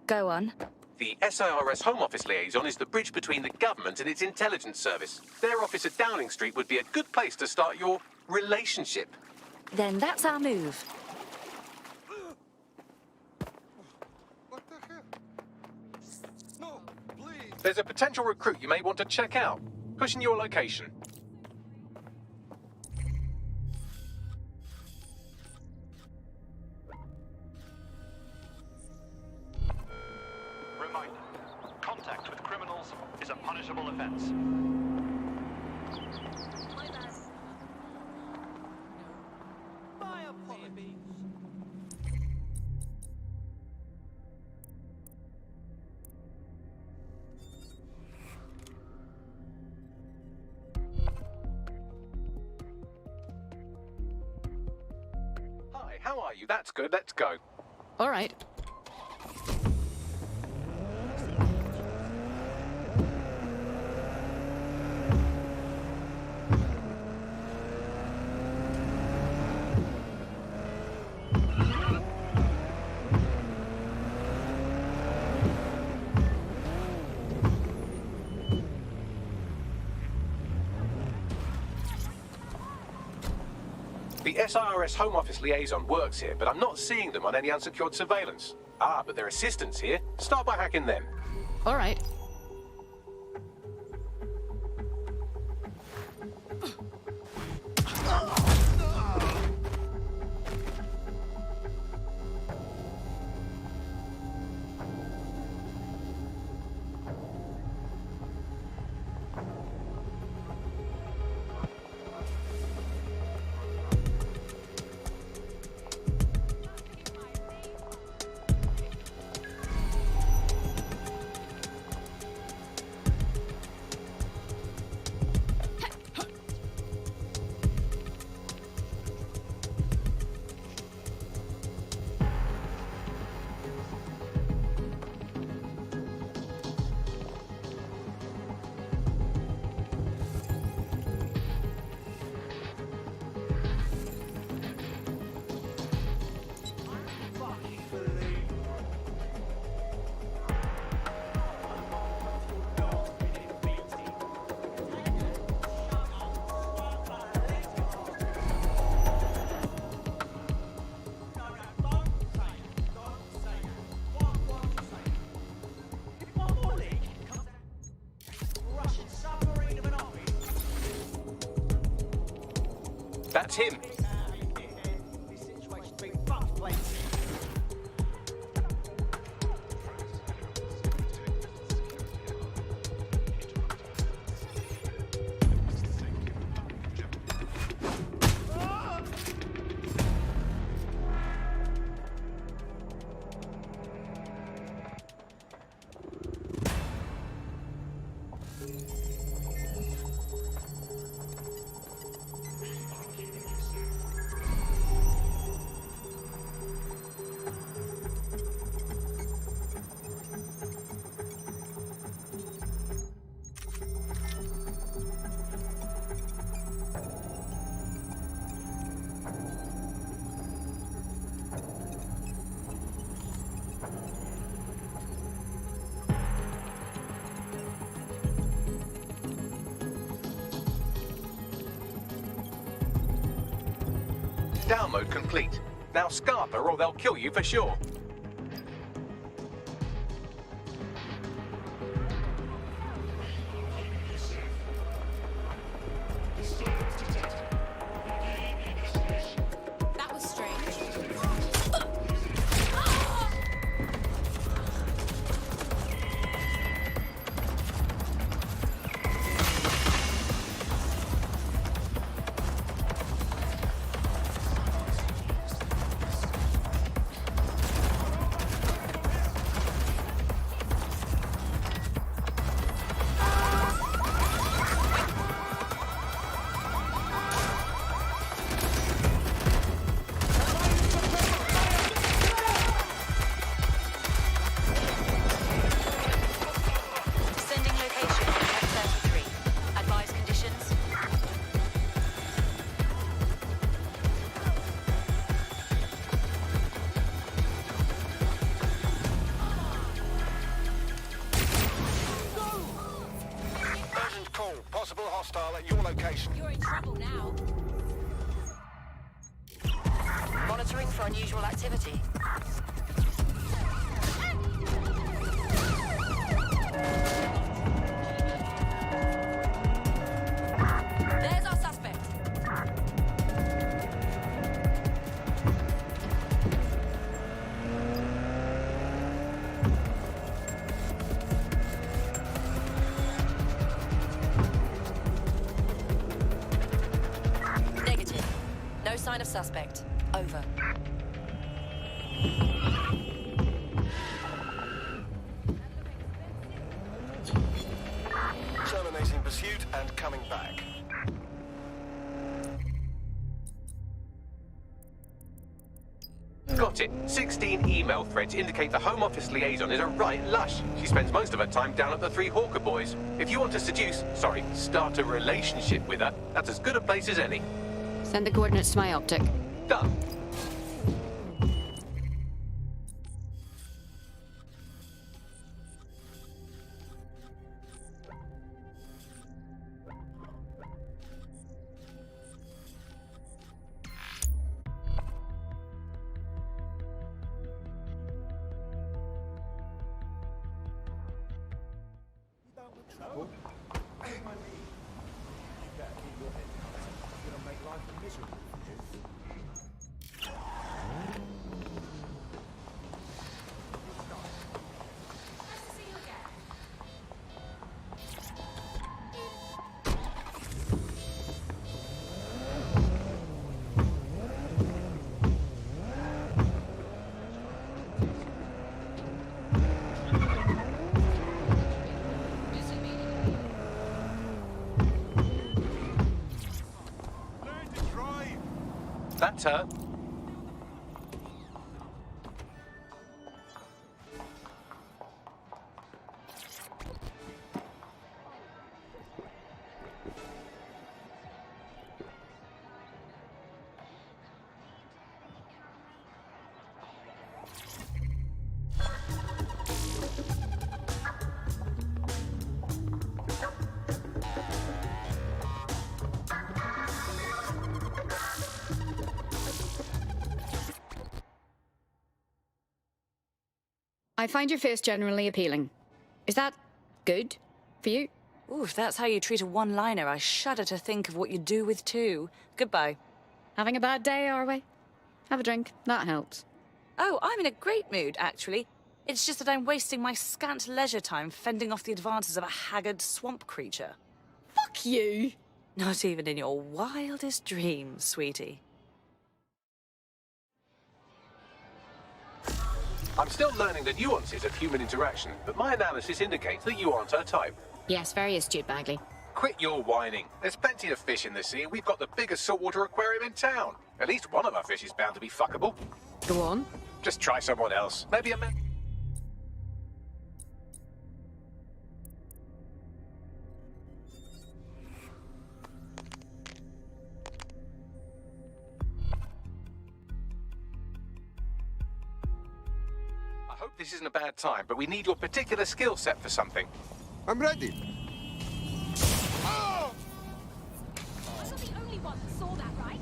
Go on. The SIRS Home Office liaison is the bridge between the government and its intelligence service. Their office at Downing Street would be a good place to start your relationship. Then that's our move. What the hell? No, please. There's a potential recruit you may want to check out. Pushing your location. Reminder: contact with criminals is a punishable offense. My apologies. Hi, how are you? That's good. Let's go. All right. The SIRS Home Office liaison works here, but I'm not seeing them on any unsecured surveillance. Ah, but their assistants here. Start by hacking them. All right. That's him. Download complete. Now Scarper or they'll kill you for sure. That was strange. Sending location F-33. Advise conditions. Urgent call. Possible hostile at your location. You're in trouble now. Monitoring for unusual activity. There's our suspect. Negative. No sign of suspect. Over. Terminating pursuit and coming back. Got it. 16 email threads indicate the Home Office liaison is a right lush. She spends most of her time down at the Three Hawker Boys. If you want to start a relationship with her, that's as good a place as any. Send the coordinates to my optic. Done. people. You better keep your head down. It's gonna make life miserable for you. That's her. I find your face generally appealing. Is that good for you? Ooh, if that's how you treat a one-liner, I shudder to think of what you do with two. Goodbye. Having a bad day, are we? Have a drink. That helps. Oh, I'm in a great mood, actually. It's just that I'm wasting my scant leisure time fending off the advances of a haggard swamp creature. Fuck you! Not even in your wildest dreams, sweetie. I'm still learning the nuances of human interaction, but my analysis indicates that you aren't her type. Yes, very astute, Bagley. Quit your whining. There's plenty of fish in the sea, and we've got the biggest saltwater aquarium in town. At least one of our fish is bound to be fuckable. Go on. Just try someone else. Maybe a man. I hope this isn't a bad time, but we need your particular skill set for something. I'm ready. I'm not the only one that saw that, right?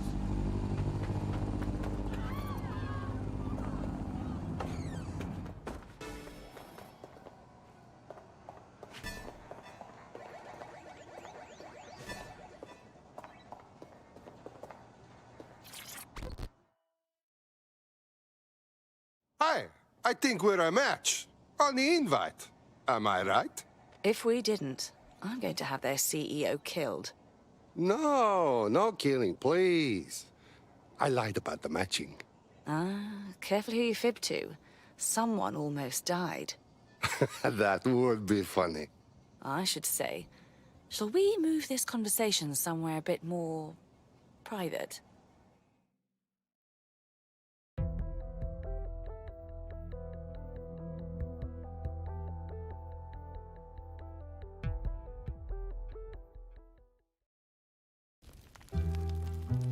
Hi, I think we're a match. On the invite. Am I right? If we didn't, I'm going to have their CEO killed. No, no killing, please. I lied about the matching. Careful who you fib to. Someone almost died. That would be funny. I should say, shall we move this conversation somewhere a bit more private?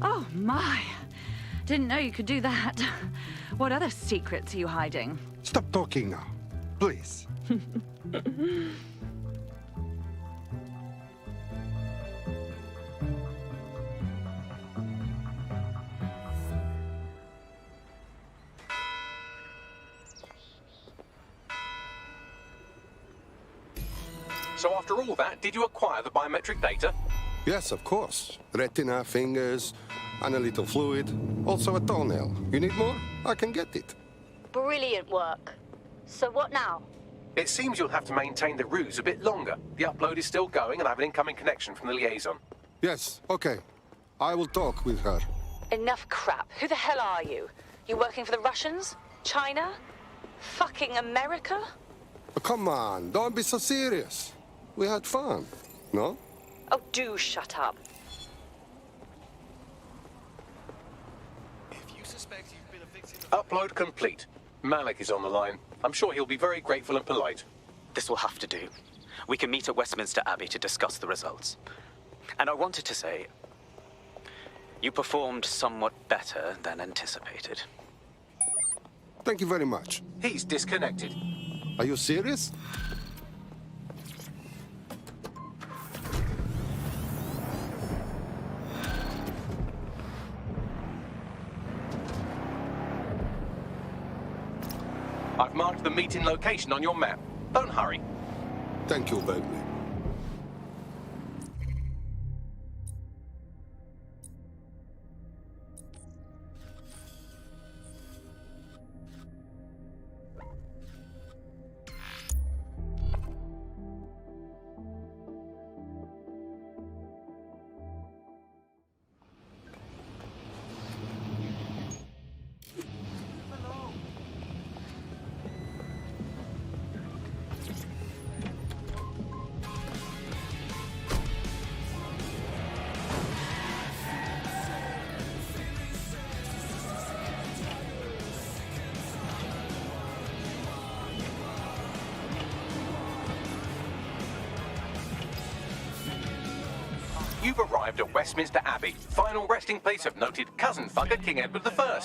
Oh, my. Didn't know you could do that. What other secrets are you hiding? Stop talking now, please. So after all that, did you acquire the biometric data? Yes, of course. Retina, fingers, and a little fluid. Also a toenail. You need more? I can get it. Brilliant work. So what now? It seems you'll have to maintain the ruse a bit longer. The upload is still going, and I have an incoming connection from the liaison. Yes, okay. I will talk with her. Enough crap. Who the hell are you? You working for the Russians? China? Fucking America? Oh, come on, don't be so serious. We had fun, no? Oh, do shut up. If you suspect you've been a victim of... Upload complete. Malik is on the line. I'm sure he'll be very grateful and polite. This will have to do. We can meet at Westminster Abbey to discuss the results. And I wanted to say, you performed somewhat better than anticipated. Thank you very much. He's disconnected. Are you serious? I've marked the meeting location on your map. Don't hurry. Thank you, Bagley. You've arrived at Westminster Abbey, final resting place of noted cousin fucker King Edward I.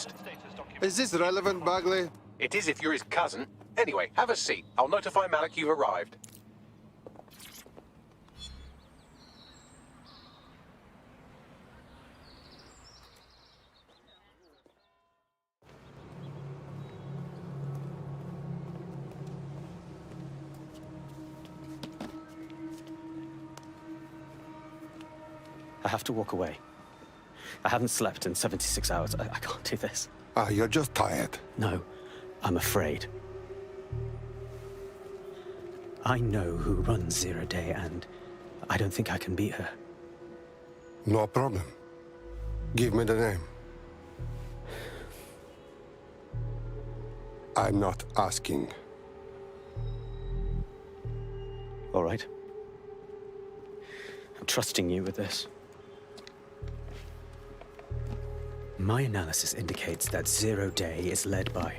Is this relevant, Bagley? It is if you're his cousin. Anyway, have a seat. I'll notify Malik you've arrived. I have to walk away. I haven't slept in 76 hours. I can't do this. You're just tired. No, I'm afraid. I know who runs Zero Day, and I don't think I can beat her. No problem. Give me the name. I'm not asking. All right. I'm trusting you with this. My analysis indicates that Zero Day is led by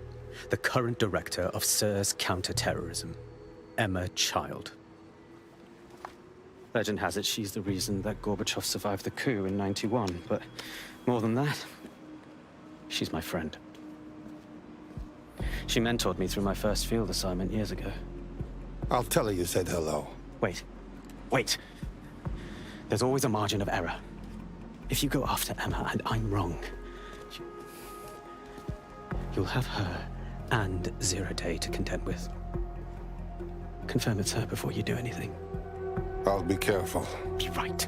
the current director of SIRS counter-terrorism, Emma Child. Legend has it she's the reason that Gorbachev survived the coup in '91, but more than that, she's my friend. She mentored me through my first field assignment years ago. I'll tell her you said hello. Wait. There's always a margin of error. If you go after Emma and I'm wrong, you'll have her and Zero Day to contend with. Confirm it's her before you do anything. I'll be careful. Be right.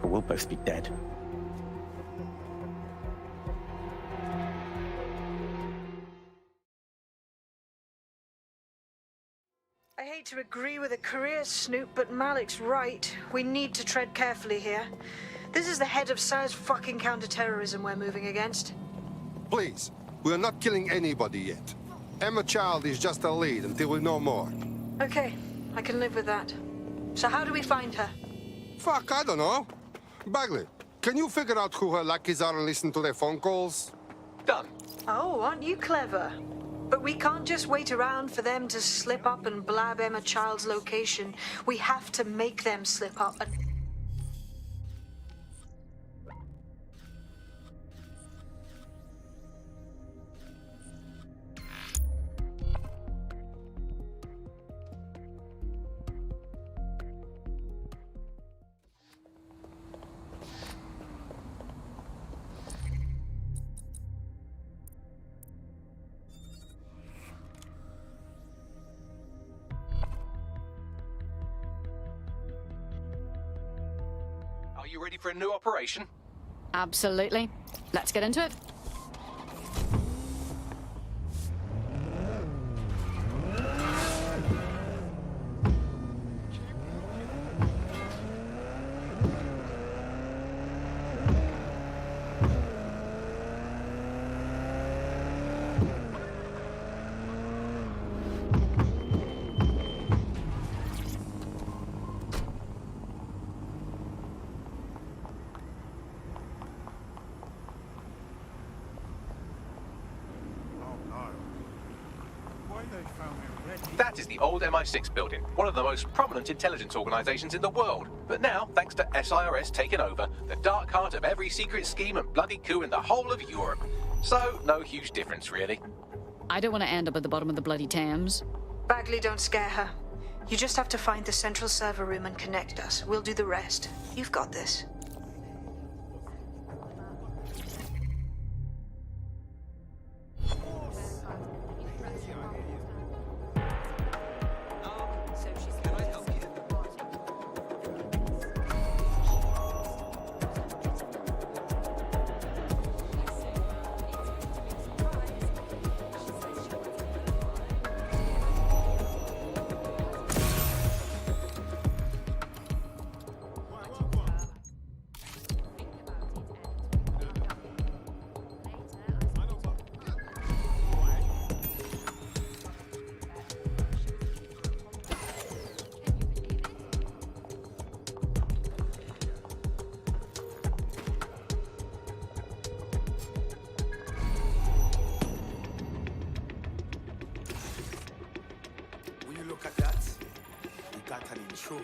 Or we'll both be dead. I hate to agree with a career snoop, but Malik's right. We need to tread carefully here. This is the head of SIRS fucking counter-terrorism we're moving against. Please, we're not killing anybody yet. Emma Child is just a lead until we know more. Okay, I can live with that. So how do we find her? Fuck, I don't know. Bagley, can you figure out who her lackeys are and listen to their phone calls? Done. Oh, aren't you clever? But we can't just wait around for them to slip up and blab Emma Child's location. We have to make them slip up and... Are you ready for a new operation? Absolutely. Let's get into it. That is the old MI6 building, one of the most prominent intelligence organizations in the world. But now, thanks to SIRS taking over, the dark heart of every secret scheme and bloody coup in the whole of Europe. So, no huge difference, really. I don't want to end up at the bottom of the bloody Thames. Bagley, don't scare her. You just have to find the central server room and connect us. We'll do the rest. You've got this. When you look at that, you got an intruder.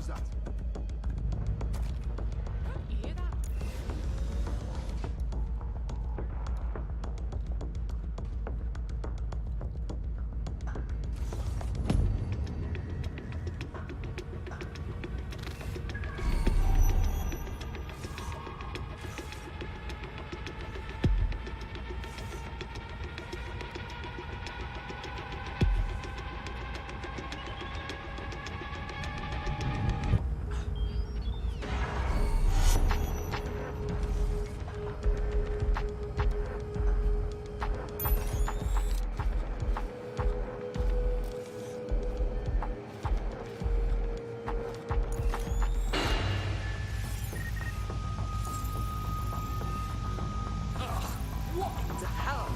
was that? You hear that? What the hell?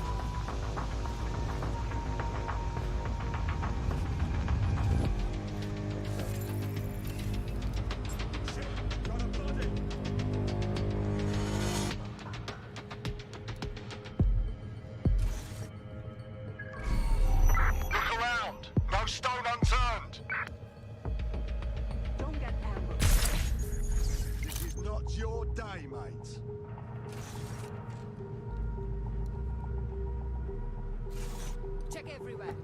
Look around. No stone unturned. Don't get ambushed. This is not your day, mate. Check everywhere.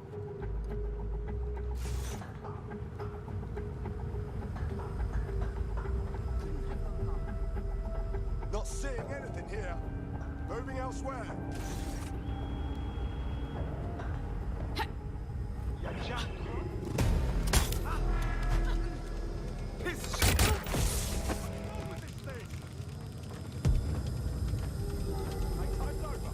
Not seeing anything here. Moving elsewhere. You junkie. Ah! Piece of shit. What's wrong with this thing? Hey, time's over.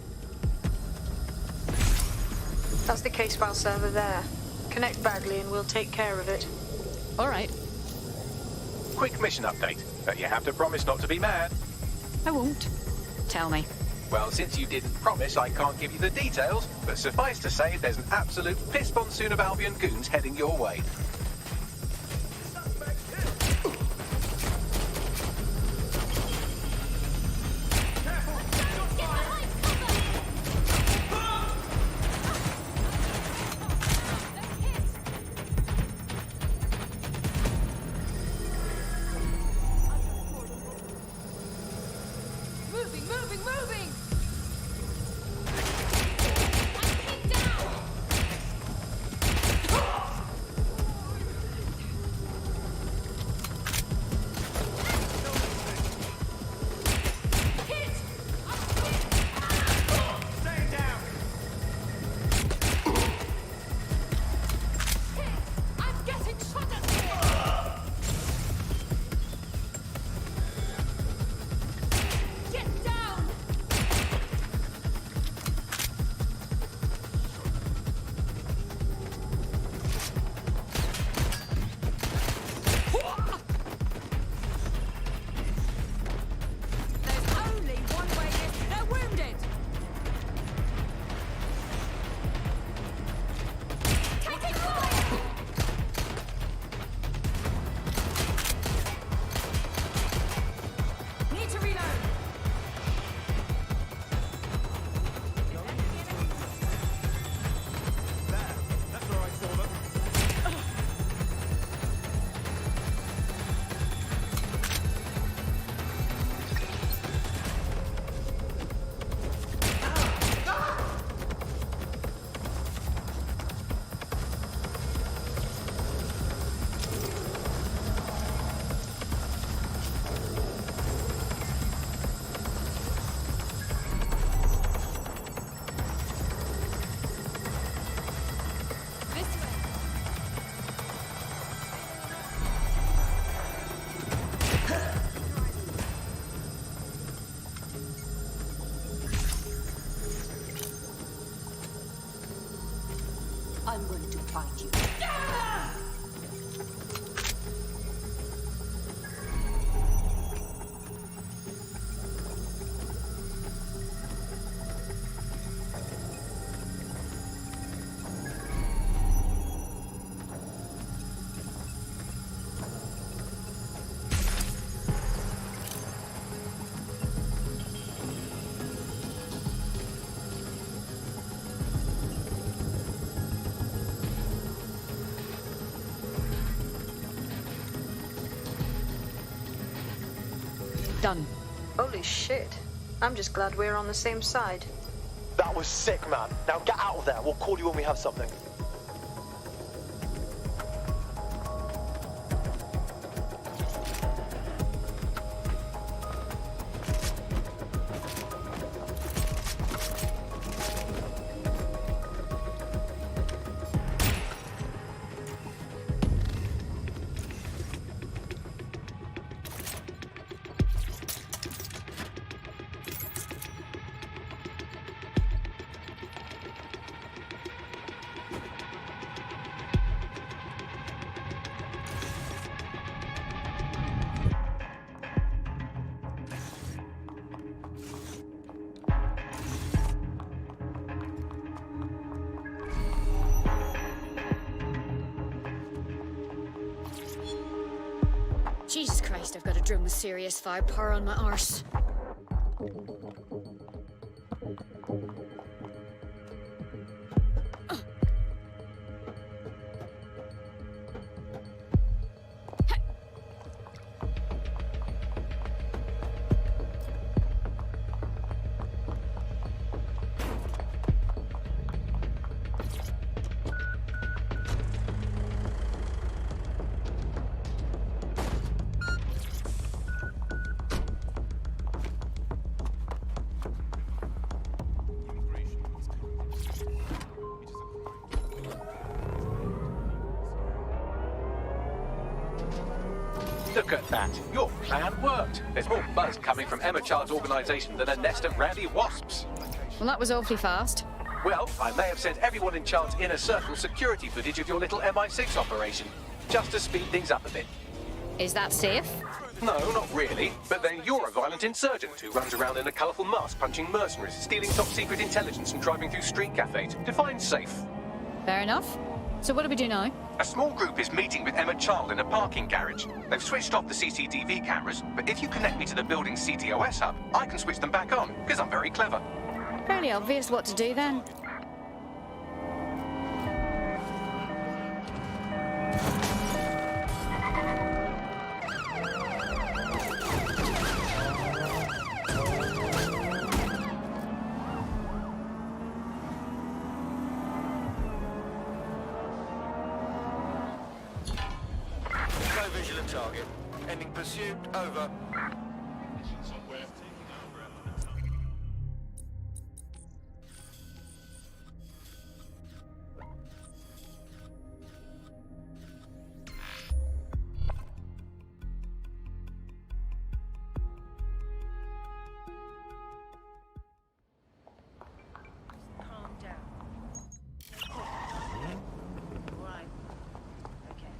That's the case file server there. Connect Bagley and we'll take care of it. All right. Quick mission update, but you have to promise not to be mad. I won't. Tell me. Well, since you didn't promise, I can't give you the details, but suffice to say there's an absolute piss monsoon of Albion goons heading your way. Moving, moving, moving! Done. Holy shit. I'm just glad we're on the same side. That was sick, man. Now get out of there. We'll call you when we have something. Jesus Christ, I've got a drum with serious firepower on my arse. Look at that. Your plan worked. There's more buzz coming from Emma Child's organisation than a nest of rowdy wasps. Well, that was awfully fast. Well, I may have sent everyone in Child's inner circle security footage of your little MI6 operation, just to speed things up a bit. Is that safe? No, not really. But then you're a violent insurgent who runs around in a colourful mask punching mercenaries, stealing top-secret intelligence and driving through street cafes. Define safe. Fair enough. So what do we do now? A small group is meeting with Emma Child in a parking garage. They've switched off the CCTV cameras, but if you connect me to the building's CTOS hub, I can switch them back on, because I'm very clever. Fairly obvious what to do then. No vigilant target. Ending pursuit. Over. Calm down. Right. Okay.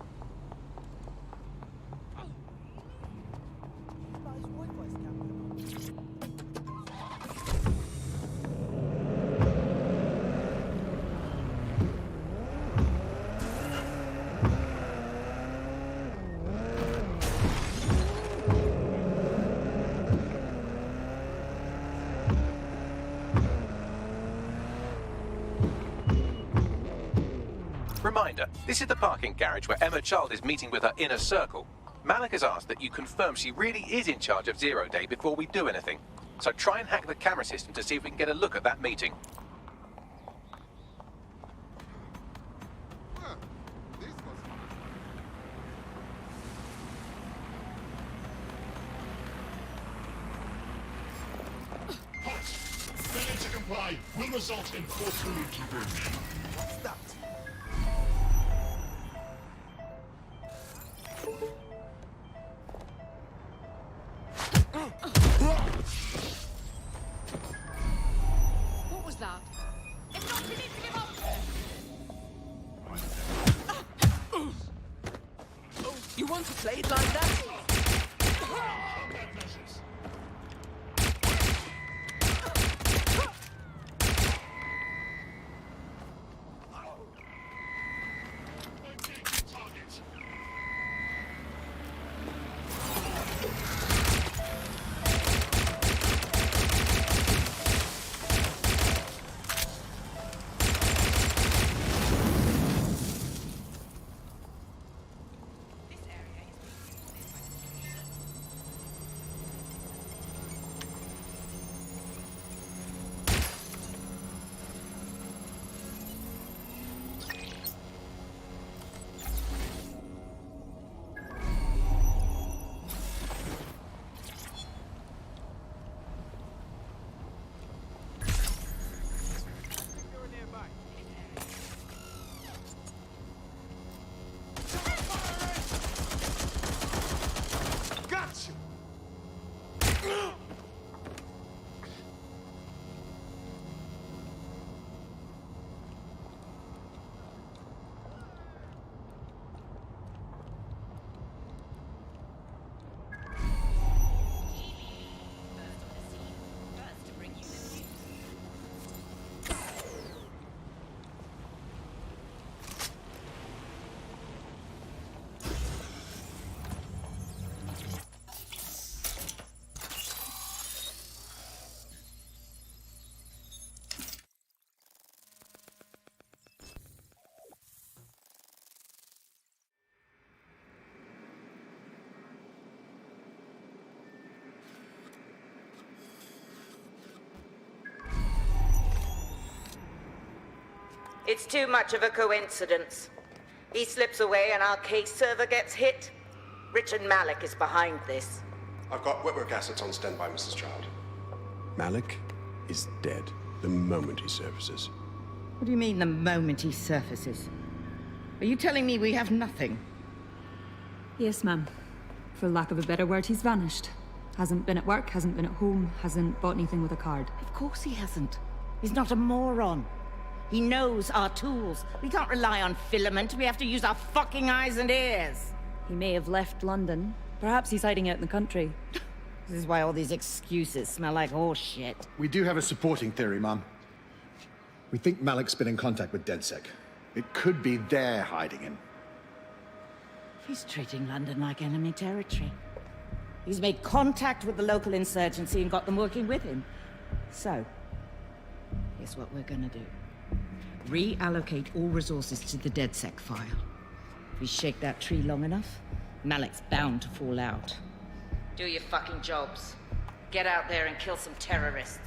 Reminder, this is the parking garage where Emma Child is meeting with her inner circle. Malik has asked that you confirm she really is in charge of Zero Day before we do anything. So try and hack the camera system to see if we can get a look at that meeting. Failure to comply will result in forceful debriefing. What's that? What was that? If not, we need to give up. You want to play it like that? It's too much of a coincidence. He slips away and our case server gets hit. Richard Malik is behind this. I've got wetwork assets on standby, Mrs. Child. Malik is dead the moment he surfaces. What do you mean, the moment he surfaces? Are you telling me we have nothing? Yes, ma'am. For lack of a better word, he's vanished. Hasn't been at work, hasn't been at home, hasn't bought anything with a card. Of course he hasn't. He's not a moron. He knows our tools. We can't rely on filament. We have to use our fucking eyes and ears. He may have left London. Perhaps he's hiding out in the country. This is why all these excuses smell like horse shit. We do have a supporting theory, Mum. We think Malik's been in contact with DedSec. It could be they're hiding him. He's treating London like enemy territory. He's made contact with the local insurgency and got them working with him. So, here's what we're gonna do. Reallocate all resources to the DedSec file. If we shake that tree long enough, Malik's bound to fall out. Do your fucking jobs. Get out there and kill some terrorists.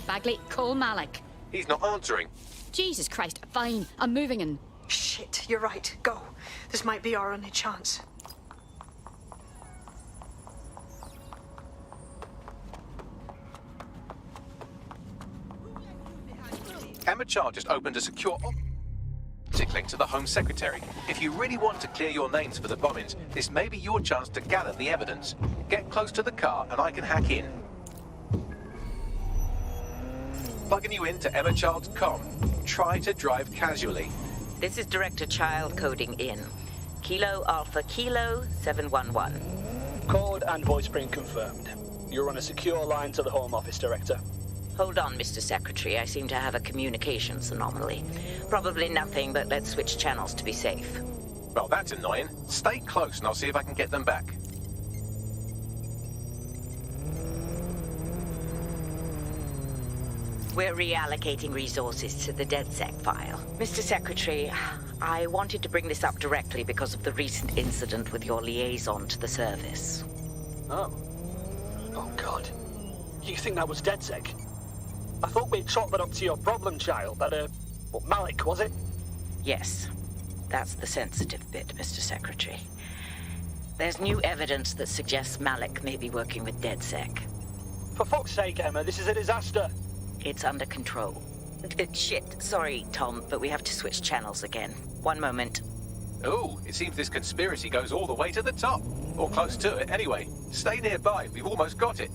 Bagley, call Malik. He's not answering. Jesus Christ, fine. I'm moving in. Shit, you're right. Go. This might be our only chance. Emma Child just opened a secure optic link to the Home Secretary. If you really want to clear your names for the bombings, this may be your chance to gather the evidence. Get close to the car and I can hack in. Plugging you into Emma Child's comm. Try to drive casually. This is Director Child coding in. Kilo Alpha Kilo 711. Code and voice print confirmed. You're on a secure line to the Home Office, Director. Hold on, Mr. Secretary. I seem to have a communications anomaly. Probably nothing, but let's switch channels to be safe. Well, that's annoying. Stay close and I'll see if I can get them back. We're reallocating resources to the DedSec file. Mr. Secretary, I wanted to bring this up directly because of the recent incident with your liaison to the service. Oh. Oh, God. You think that was DedSec? I thought we'd chalk that up to your problem child, that, Malik, was it? Yes. That's the sensitive bit, Mr. Secretary. There's new evidence that suggests Malik may be working with DedSec. For fuck's sake, Emma, this is a disaster. It's under control. Shit, sorry, Tom, but we have to switch channels again. One moment. Ooh, it seems this conspiracy goes all the way to the top. Or close to it, anyway. Stay nearby, we've almost got it.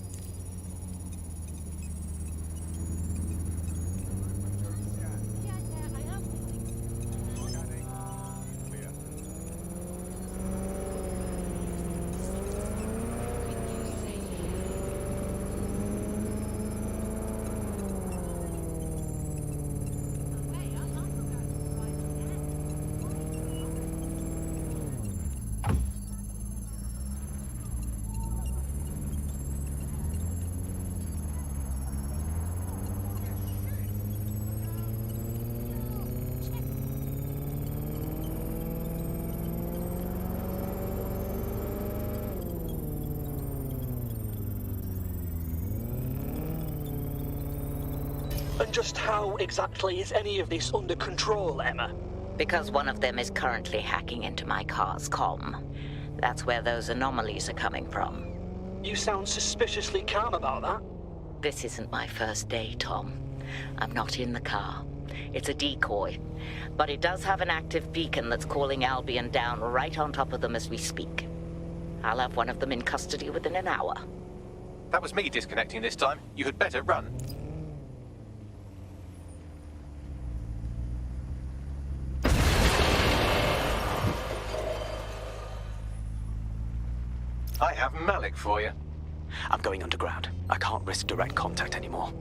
And just how exactly is any of this under control, Emma? Because one of them is currently hacking into my car's comm. That's where those anomalies are coming from. You sound suspiciously calm about that. This isn't my first day, Tom. I'm not in the car. It's a decoy. But it does have an active beacon that's calling Albion down right on top of them as we speak. I'll have one of them in custody within an hour. That was me disconnecting this time. You had better run. I have Malik for you. I'm going underground. I can't risk direct contact anymore.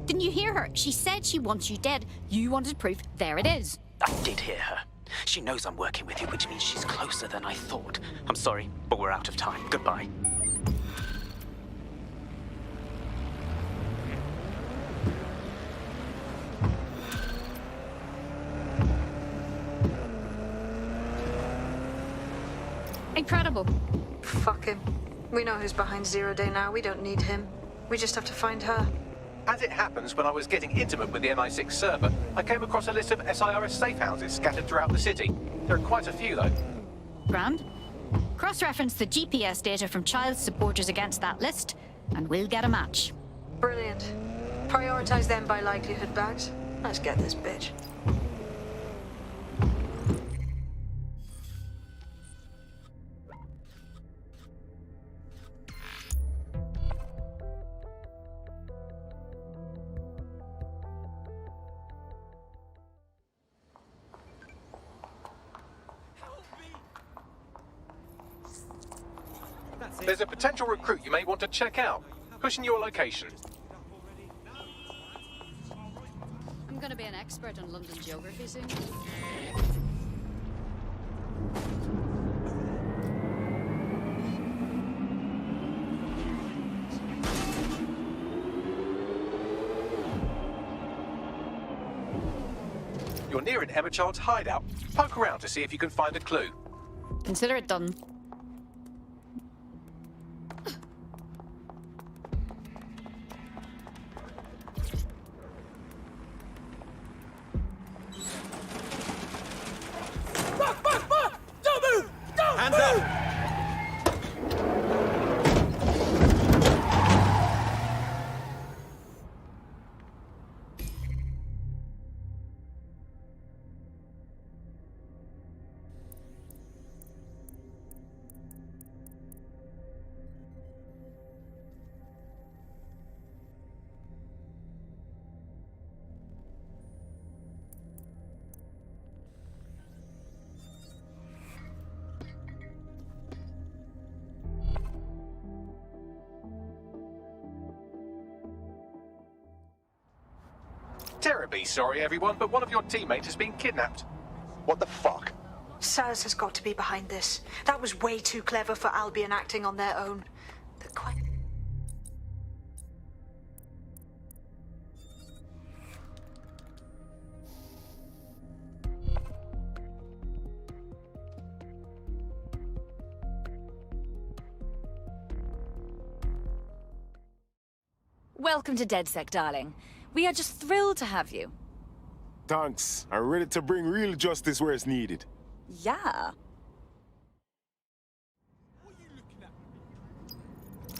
Didn't you hear her? She said she wants you dead. You wanted proof. There it is. I did hear her. She knows I'm working with you, which means she's closer than I thought. I'm sorry, but we're out of time. Goodbye. Incredible. Fuck him. We know who's behind Zero Day now. We don't need him. We just have to find her. As it happens, when I was getting intimate with the MI6 server, I came across a list of SIRS safe houses scattered throughout the city. There are quite a few, though. Grand. Cross-reference the GPS data from child supporters against that list, and we'll get a match. Brilliant. Prioritize them by likelihood, Bags. Let's get this bitch. There's a potential recruit you may want to check out. Pushing your location. I'm gonna be an expert on London geography soon. You're near an Emma Child's hideout. Poke around to see if you can find a clue. Consider it done. Hands up! Terribly sorry, everyone, but one of your teammates has been kidnapped. What the fuck? SIRS has got to be behind this. That was way too clever for Albion acting on their own. They're quite... Welcome to DedSec, darling. We are just thrilled to have you. Thanks. I'm ready to bring real justice where it's needed. Yeah.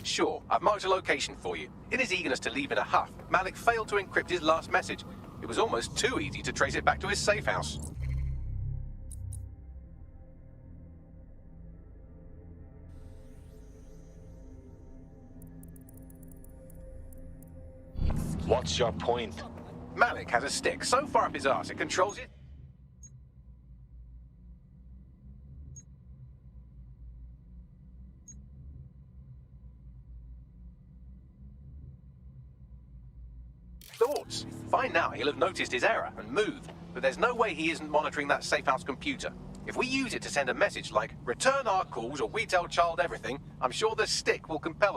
Sure, I've marked a location for you. In his eagerness to leave in a huff, Malik failed to encrypt his last message. It was almost too easy to trace it back to his safe house. What's your point? Malik has a stick so far up his arse it controls it. Thoughts? Fine now, he'll have noticed his error and moved, but there's no way he isn't monitoring that safe house computer. If we use it to send a message like, return our calls or we tell Child everything, I'm sure the stick will compel him